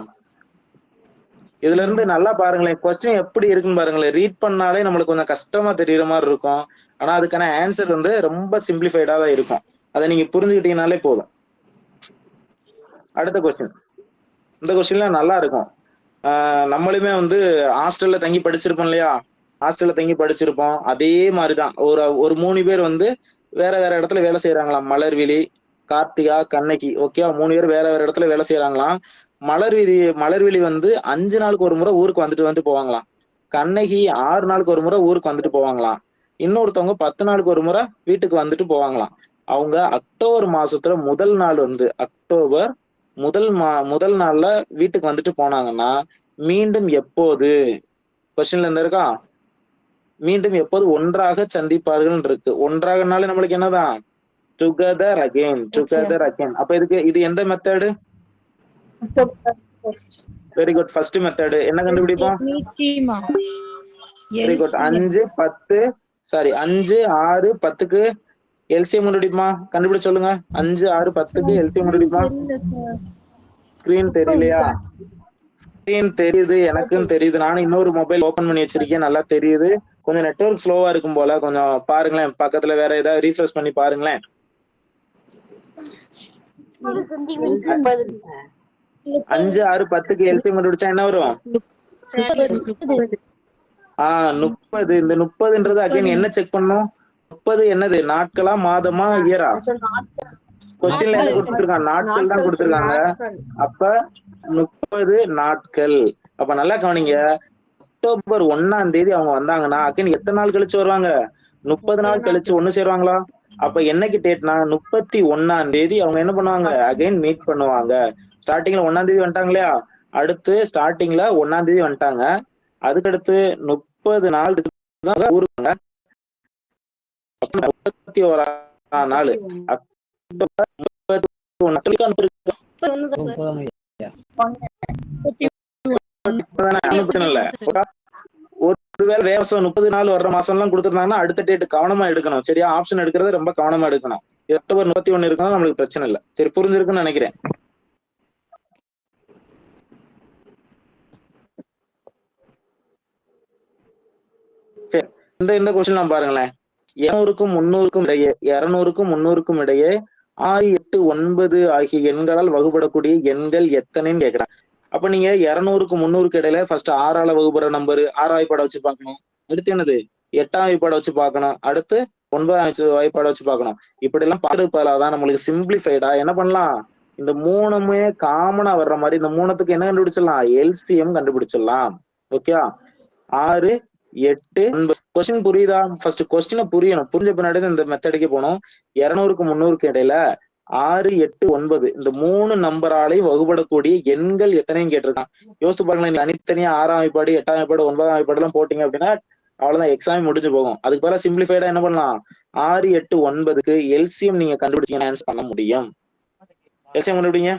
இதுல இருந்து நல்லா பாருங்களேன், கொஸ்டின் எப்படி இருக்குன்னு பாருங்களேன். ரீட் பண்ணாலே நம்மளுக்கு கொஞ்சம் கஷ்டமா தெரியற மாதிரி இருக்கும், ஆனா அதுக்கான ஆன்சர் வந்து ரொம்ப சிம்பிளிஃபைடா தான் இருக்கும். அதை நீங்க புரிஞ்சுக்கிட்டீங்கனாலே போதும். அடுத்த கொஸ்டின். இந்த கொஸ்டின்ல நல்லா இருக்கும். நம்மளுமே வந்து ஹாஸ்டல்ல தங்கி படிச்சிருப்போம் இல்லையா? ஹாஸ்டல்ல தங்கி படிச்சிருப்போம். அதே மாதிரிதான் ஒரு 3 பேர் வந்து வேற வேற இடத்துல வேலை செய்யறாங்களாம். மலர்விழி, கார்த்திகா, கண்ணகி. ஓகே, 3 பேர் வேற வேற இடத்துல வேலை செய்யறாங்களாம். மலர்விழி வந்து 5 நாளுக்கு ஒரு முறை ஊருக்கு வந்துட்டு போவாங்களாம். கண்ணகி 6 நாளுக்கு ஒரு முறை ஊருக்கு வந்துட்டு போவாங்களாம். இன்னொருத்தவங்க 10 நாளுக்கு ஒரு முறை வீட்டுக்கு வந்துட்டு போவாங்களாம். அவங்க அக்டோபர் மாசத்துல முதல் நாள் வந்து அக்டோபர் முதல் நாள்ல வீட்டுக்கு வந்துட்டு போனாங்கன்னா மீண்டும் எப்போது? கொஸ்டின்ல இருந்து இருக்கா? மீண்டும் எப்போது ஒன்றாக சந்திப்பார்கள் இருக்கு. ஒன்றாகனாலே நம்மளுக்கு என்னதான்? Together again, together again. அப்ப இது எந்த method? Very good. First method. என்ன கண்டுபிடிப்போம்? Very good. 5 10 சாரி 5 6 10க்கு எல்சிஎம் கண்டுபிடிப்போமா? கண்டுபிடிச்சு சொல்லுங்க. 5 6 10க்கு எல்சிஎம் கண்டுபிடிப்போமா? ஸ்கிரீன் தெரியலையா? ஸ்கிரீன் தெரியுது, எனக்கும் தெரியுது. நானும் இன்னொரு மொபைல் ஓபன் பண்ணி வச்சிருக்கேன், நல்லா தெரியுது. கொஞ்சம் நெட்வொர்க் ஸ்லோவா இருக்கும் போல, கொஞ்சம் பாருங்களேன். பக்கத்துல வேற ஏதாவது ரீஃப்ரெஷ் பண்ணி பாருங்களேன். 5 6 10க்கு எல்சிஎம் கண்டுபிடிச்சா என்ன வரும்? 30. இந்த 30ன்றது அகைன் என்ன செக் பண்ணும்? 30 என்னது? நாட்களா, மாதமா, இயரா? கொஸ்டின்ல என்ன கொடுத்திருக்காங்க? நாட்கள் தான் கொடுத்திருக்காங்க. அப்ப 30 நாட்கள். அப்ப நல்லா கவனிங்க. அக்டோபர் 1ஆம் தேதி அவங்க வந்தாங்கன்னா அகைன் எத்தனை நாள் கழிச்சு வருவாங்க? 30 நாள் கழிச்சு ஒண்ணு சேருவாங்களா? அப்ப என்னைக்கு டேட்னா 31ஆம் தேதி அவங்க என்ன பண்ணுவாங்க? அகைன் மீட் பண்ணுவாங்க. ஸ்டார்டிங்ல 1ஆம் தேதி வந்துட்டாங்க இல்லையா? அடுத்து ஸ்டார்டிங்ல 1ஆம் தேதி வந்துட்டாங்க. அதுக்கடுத்து 30 நாள் ஊருங்க. 31ஆம் நாள் ஒருவேளை வேசம் 30 நாள் வர்ற மாசம் எல்லாம் கொடுத்திருந்தாங்கன்னா அடுத்த டேட் கவனமா எடுக்கணும். சரியா? ஆப்ஷன் எடுக்கிறது ரொம்ப கவனமா எடுக்கணும். அக்டோபர் 31 இருக்கணும், நம்மளுக்கு பிரச்சனை இல்லை. சரி, புரிஞ்சிருக்குன்னு நினைக்கிறேன். இந்த கொஸ்டின் நான் பாருங்களேன். 200க்கும் 300க்கும் இடையே 200க்கும் 300க்கும் இடையே 6 8 9 ஆகிய எண்களால் வகுப்படக்கூடிய எண்கள் எத்தனைன்னு கேக்குறேன். அப்ப நீங்க 200க்கும் 300க்கு இடையில ஃபர்ஸ்ட் 6ஆல வகுப்படுற நம்பர் 6 வாய்ப்பாடை வச்சு பார்க்கணும். அடுத்து என்னது? 8ஆம் வாய்ப்பாடை வச்சு பார்க்கணும். அடுத்து 9ஆம் வாய்ப்பாடை வச்சு பார்க்கணும். இப்படி எல்லாம் பார்க்கறதுதான் நம்மளுக்கு சிம்பிளிஃபைடா என்ன பண்ணலாம்? இந்த 3மே காமனா வர்ற மாதிரி இந்த 3த்துக்கு என்ன கண்டுபிடிச்சிடலாம்? எல்சிஎம் கண்டுபிடிச்சிடலாம். ஓகே, 6 8 9. கொஸ்டின் புரியுதா? ஃபர்ஸ்ட் கொஸ்டினை புரியணும். புரிஞ்ச பின்னாடி இந்த மெத்தடுக்கே போகணும். 200க்கும் 300க்கு இடையில 6 8 9 இந்த 3 நம்பராலே வகுப்படக்கூடிய எண்கள் எத்தனைன்னு கேட்டிருக்கான். யோசிச்சு பாருங்களேன். தனித்தனியா 6ஆம் வாய்ப்பாடு 8ஆம் வாய்ப்பாடு 9ஆம் வாய்ப்பாடு எல்லாம் போட்டீங்க அப்படின்னா அவ்வளவுதான், எக்ஸாம் முடிஞ்சு போகும். அதுக்கு பதிலா சிம்பிளிஃபைடா என்ன பண்ணலாம்? 6 8 9க்கு எல்சிஎம் நீங்க கண்டுபிடிச்சீங்கன்னா ஆன்சர் பண்ண முடியும். எல்சிஎம் கண்டுபிடிங்க.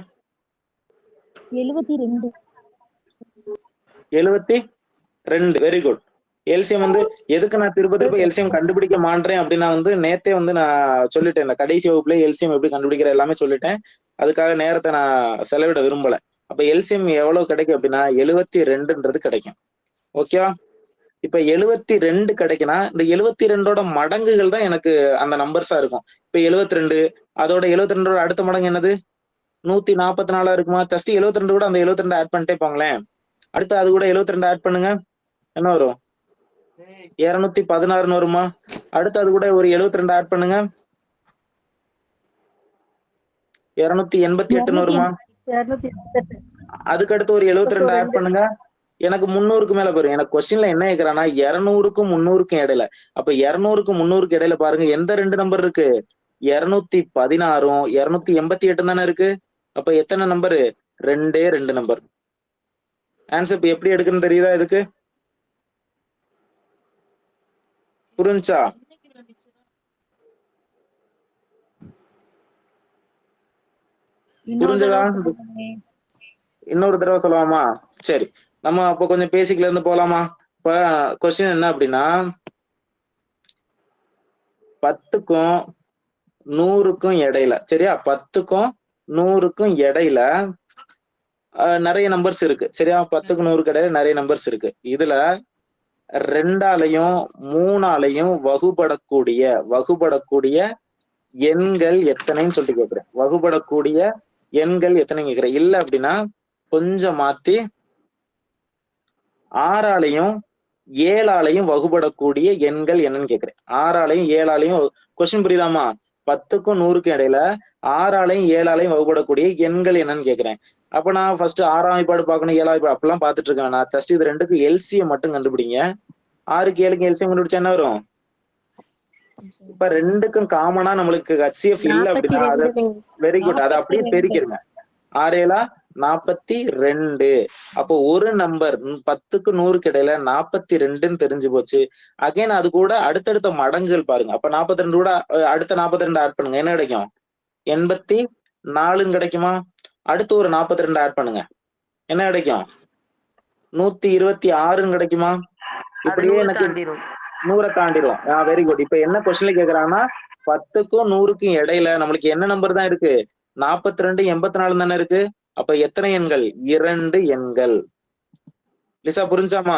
72. 72. Very good. எல்சிஎம் வந்து எதுக்கு நான் திரும்ப எல்சிஎம் கண்டுபிடிக்க மாட்டேன் அப்படின்னா வந்து நேத்தே வந்து நான் சொல்லிட்டேன். இந்த கடைசி வகுப்புல எல்சிஎம் எப்படி கண்டுபிடிக்கிற எல்லாமே சொல்லிட்டேன். அதுக்காக நேரத்தை நான் செலவிட விரும்பல. அப்ப எல்சிஎம் எவ்வளவு கிடைக்கும் அப்படின்னா 72ன்றது கிடைக்கும். ஓகேவா? இப்ப 72 கிடைக்குன்னா இந்த 72ஓட மடங்குகள் தான் எனக்கு அந்த நம்பர்ஸா இருக்கும். இப்ப 72 அதோட 72ஓட அடுத்த மடங்கு என்னது? 144 இருக்குமா? ஜஸ்ட் 72 கூட அந்த 72 ஆட் பண்ணிட்டே போங்களேன். அடுத்து அது கூட 72 ஆட் பண்ணுங்க, என்ன வரும்? 216 வருமா? அடுத்து அது கூட ஒரு 72 ஆட் பண்ணுங்க, 288 வருமா? அதுக்கு அடுத்து ஒரு 72 ஆட் பண்ணுங்க, எனக்கு 300க்கு மேல போயிரும். எனக்கு கொஸ்டின்ல என்ன கேக்குறான்னா 200க்கும் 300க்கும் இடையில. அப்ப 200க்கும் 300க்கு இடையில பாருங்க எந்த ரெண்டு நம்பர் இருக்கு? 216ம் 288 தானே இருக்கு. அப்ப எத்தனை நம்பரு? ரெண்டே ரெண்டு நம்பர். ஆன்சர் இப்ப எப்படி எடுக்குன்னு தெரியுதா? இதுக்கு புரிஞ்சா? புரிஞ்சதா? இன்னொரு தடவை சொல்லலாமா? சரி, நம்ம அப்ப கொஞ்சம் பேசிக்ல இருந்து போலாமா? இப்ப கொஸ்டின் என்ன அப்படின்னா 10க்கும் 100க்கும் இடையில, சரியா? 10க்கும் 100க்கும் இடையில நிறைய நம்பர்ஸ் இருக்கு, சரியா? 10க்கும் 100க்கு இடையில நிறைய நம்பர்ஸ் இருக்கு. இதுல 2ஆலையும் 3ஆலையும் வகுபடக்கூடிய எண்கள் எத்தனைன்னு சொல்லிட்டு கேக்குறேன். வகுபடக்கூடிய எண்கள் எத்தனை கேக்குறேன். இல்ல அப்படின்னா கொஞ்சம் மாத்தி 6ஆலையும் 7ஆலையும் வகுபடக்கூடிய எண்கள் என்னன்னு கேக்குறேன். 6ஆலையும் 7ஆலையும் கொஸ்டின் புரியுதாமா? 10க்கும் 100க்கும் இடையில 6ஆலையும் 7ஆலையும் வகுபடக்கூடிய எண்கள் என்னன்னு கேக்குறேன். அப்ப நான் ஃபர்ஸ்ட் 6ஆம் வாய்ப்பாடு பார்க்கணும், 7ஆம் வாய்ப்பாடு அப்படிலாம் பார்த்துட்டு இருக்கேன். நான் ஜஸ்ட் இது ரெண்டுக்கு எல்சிஎம் மட்டும் கண்டுபிடிங்க. 6க்கு 7க்கு எல்சிஎம் கண்டுபிடிச்சா என்ன வரும்? இப்ப ரெண்டுக்கும் காமனா நம்மளுக்கு ஹெச்சிஎஃப் இல்ல அப்படின்னா அது வெரி குட், அதை அப்படியே பெருக்கிருங்க. 6 42. அப்போ ஒரு நம்பர் 10க்கு 100க்கு இடையில 42ன்னு தெரிஞ்சு போச்சு. அகைன் அது கூட அடுத்தடுத்த மடங்குகள் பாருங்க. அப்ப 42 கூட அடுத்த 42 ஆட் பண்ணுங்க, என்ன கிடைக்கும்? 84 கிடைக்குமா? அடுத்து ஒரு 42 ஆட் பண்ணுங்க, என்ன கிடைக்கும்? 126 கிடைக்குமா? இப்படியே எனக்கு 100 தாண்டிடும். Very good. இப்ப என்ன கொஸ்டின்ல கேக்குறாங்கன்னா 10க்கும் 100க்கும் இடையில நம்மளுக்கு என்ன நம்பர் தான் இருக்கு? 42 84 தானே இருக்கு. அப்ப எத்தனை எண்கள்? 2 எண்கள். லிசா புரிஞ்சாமா?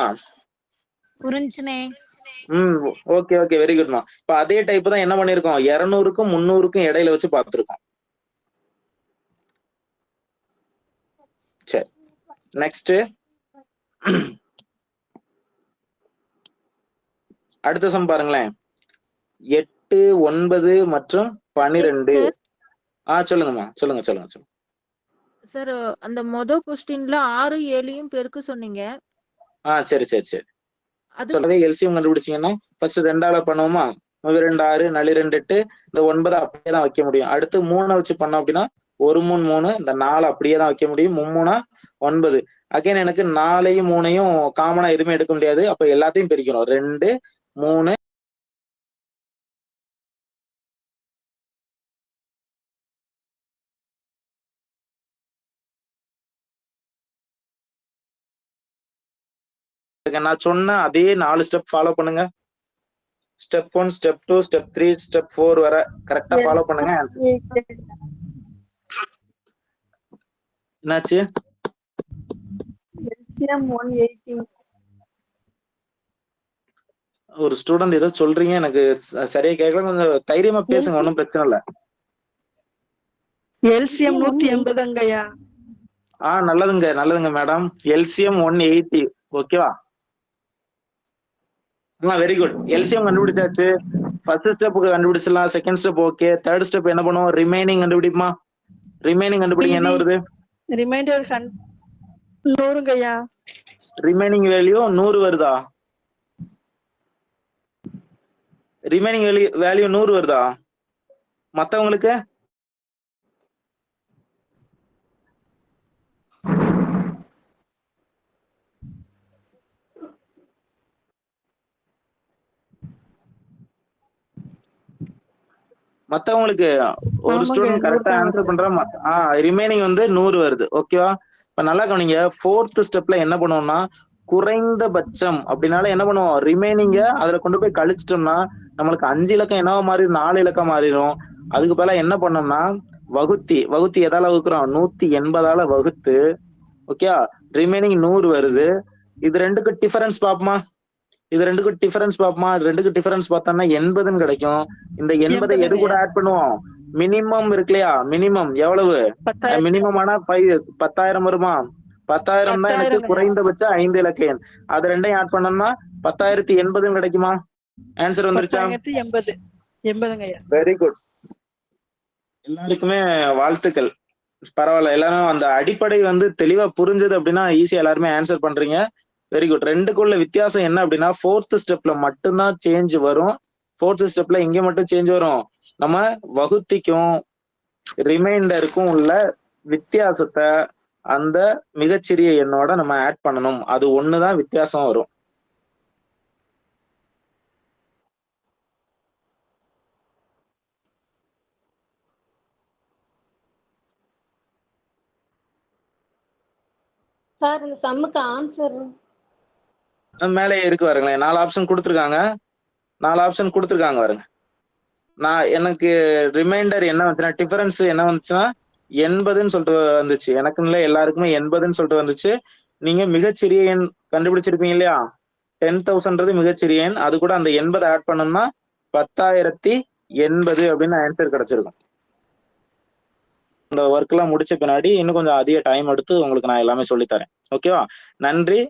புரிஞ்சுனே. ஓகே ஓகே, வெரி குட்மா. இப்ப அதே டைப் தான் என்ன பண்ணிருக்கோம்? 200க்கும் 300க்கும் இடையில வச்சு பார்த்திருக்கோம். சரி, நெக்ஸ்ட் அடுத்த சம் பாருங்களேன். 8 9 மற்றும் 12. சொல்லுங்கம்மா, சொல்லுங்க. சார் அந்த மொத क्वेश्चनல 6 7யும் பெருக்கு சொன்னீங்க. சரி. சொல்றதே எல்சிஎம் கண்டுபிடிச்சீங்கன்னா ஃபர்ஸ்ட் 2ஆல பண்ணுவோமா? 2 6 4 2 8. இந்த 9 அப்படியே தான் வைக்க முடியும். அடுத்து 3 வச்சு பண்ணோம் அப்படின்னா 1 3 3. இந்த 4 அப்படியே தான் வைக்க முடியும். 3 9. அகைன் எனக்கு 4ஐயும் 3ஐயும் காமனா எதுவுமே எடுக்க முடியாது. அப்ப எல்லாத்தையும் பிரிக்கணும். 2 3 நான் சொன்ன அதே 4 ஸ்டெப் ஃபாலோ பண்ணுங்க. ஸ்டெப் 1 ஸ்டெப் 2 ஸ்டெப் 3 ஸ்டெப் 4 வர கரெக்டா ஃபாலோ பண்ணுங்க. என்னாச்சு? ஒரு ஸ்டூடெண்ட் ஏதோ சொல்றீங்க, எனக்கு சரியா கேட்கல, கொஞ்சம் தைரியமா பேசுங்க, ஒன்னும் பிரச்சனை இல்ல. எல்சிஎம் 180ங்கய்யா. நல்லதுங்க மேடம். எல்சிஎம் 180. ஓகேவா? Very good. எல்சிஎம் கண்டுபிடிச்சாச்சு. ஃபர்ஸ்ட் ஸ்டெப்புக்கு கண்டுபிடிச்சிடலாம். Second step okay. Third step என்ன பண்ணுவோம்? ரிமைனிங் கண்டுபிடிப்போமா? ரிமைனிங் கண்டுபிடிங்க. என்ன வருது? ரிமைண்டர் 100ங்கய்யா. ரிமைனிங் வேல்யூ 100 வருதா? ரிமைனிங் வேல்யூ 100 வருதா? மத்தவங்களுக்கு ஒரு ஸ்டூடெண்ட் கரெக்டா ஆன்சர் பண்றா. ரிமைனிங் வந்து 100 வருது. ஓகேவா? இப்ப நல்லா கவனிங்க. ஃபோர்த் ஸ்டெப்ல என்ன பண்ணுவோம்னா குறைந்தபட்சம் அப்படின்னால என்ன பண்ணுவோம்? ரிமைனிங்க அதுல கொண்டு போய் கழிச்சிட்டோம்னா நம்மளுக்கு 5 இலக்கம் என்னவா மாறி 4 இலக்கம் மாறிடும். அதுக்கு பதிலா என்ன பண்ணோம்னா வகுத்தி எதால வகுக்கிறோம்? 180ஆல வகுத்து. ஓகே, ரிமைனிங் 100 வருது. இது ரெண்டுக்கு டிஃபரன்ஸ் பாப்போமா? ரெண்டுக்கு டிஃபரன்ஸ் பார்த்தோம்னா 80ன்னு கிடைக்கும். இந்த 80 எது கூட ஆட் பண்ணுவோம்? மினிமம் இருக்கு இல்லையா, மினிமம் எவ்வளவு? 10,000 மினிமம் ஆனா 10,000 வருமா? 10,000 தான் எனக்கு 10,000 குறைந்தபட்ச 5 இலக்க எண். அது ரெண்டையும் ஆட் பண்ணோம்னா 10,080 கிடைக்குமா? ஆன்சர் வந்துருச்சா? 10,080 ஐயா. வெரி குட், எல்லாருக்குமே வாழ்த்துக்கள். பரவாயில்ல, எல்லாரும் அந்த அடிப்படை வந்து தெளிவா புரிஞ்சது அப்படின்னா ஈஸியா எல்லாருமே ஆன்சர் பண்றீங்க. Very good. ரெண்டுக்குள்ள வித்தியாசம் என்ன அப்படின்னா, 4th ஸ்டெப்ல மட்டும்தான் சேஞ்ச் வரும். 4th ஸ்டெப்ல இங்க மட்டும் சேஞ்ச் வரும். நம்ம வகுத்திக்கும் ரிமைண்டருக்கும் உள்ள வித்தியாசத்தை அந்த மிகச்சிறிய எண்ணோட நம்ம ஆட் பண்ணணும். அது ஒண்ணுதான் வித்தியாசம் வரும். சார் இந்த சம்முக்கு ஆன்சர் மேலே இருக்கு பாருங்களேன், 4 ஆப்ஷன் கொடுத்துருக்காங்க. 4 ஆப்ஷன் கொடுத்துருக்காங்க பாருங்க. எனக்கு ரிமைண்டர் என்ன வந்துச்சுன்னா, டிஃபரன்ஸ் என்ன வந்துச்சுன்னா 80ன்னு சொல்லிட்டு வந்துச்சு. எனக்குன்னு எல்லாருக்குமே 80ன்னு சொல்லிட்டு வந்துச்சு. நீங்க மிகச்சிறிய எண் கண்டுபிடிச்சிருப்பீங்க இல்லையா, 10,000ன்றது மிகச்சிறிய எண். அது கூட அந்த 80 ஆட் பண்ணோம்னா 10,080 அப்படின்னு ஆன்சர் கிடைச்சிருக்கும். இந்த ஒர்க் எல்லாம் முடிச்ச பின்னாடி இன்னும் கொஞ்சம் அதிக டைம் எடுத்து உங்களுக்கு நான் எல்லாமே சொல்லித்தரேன். ஓகேவா? நன்றி.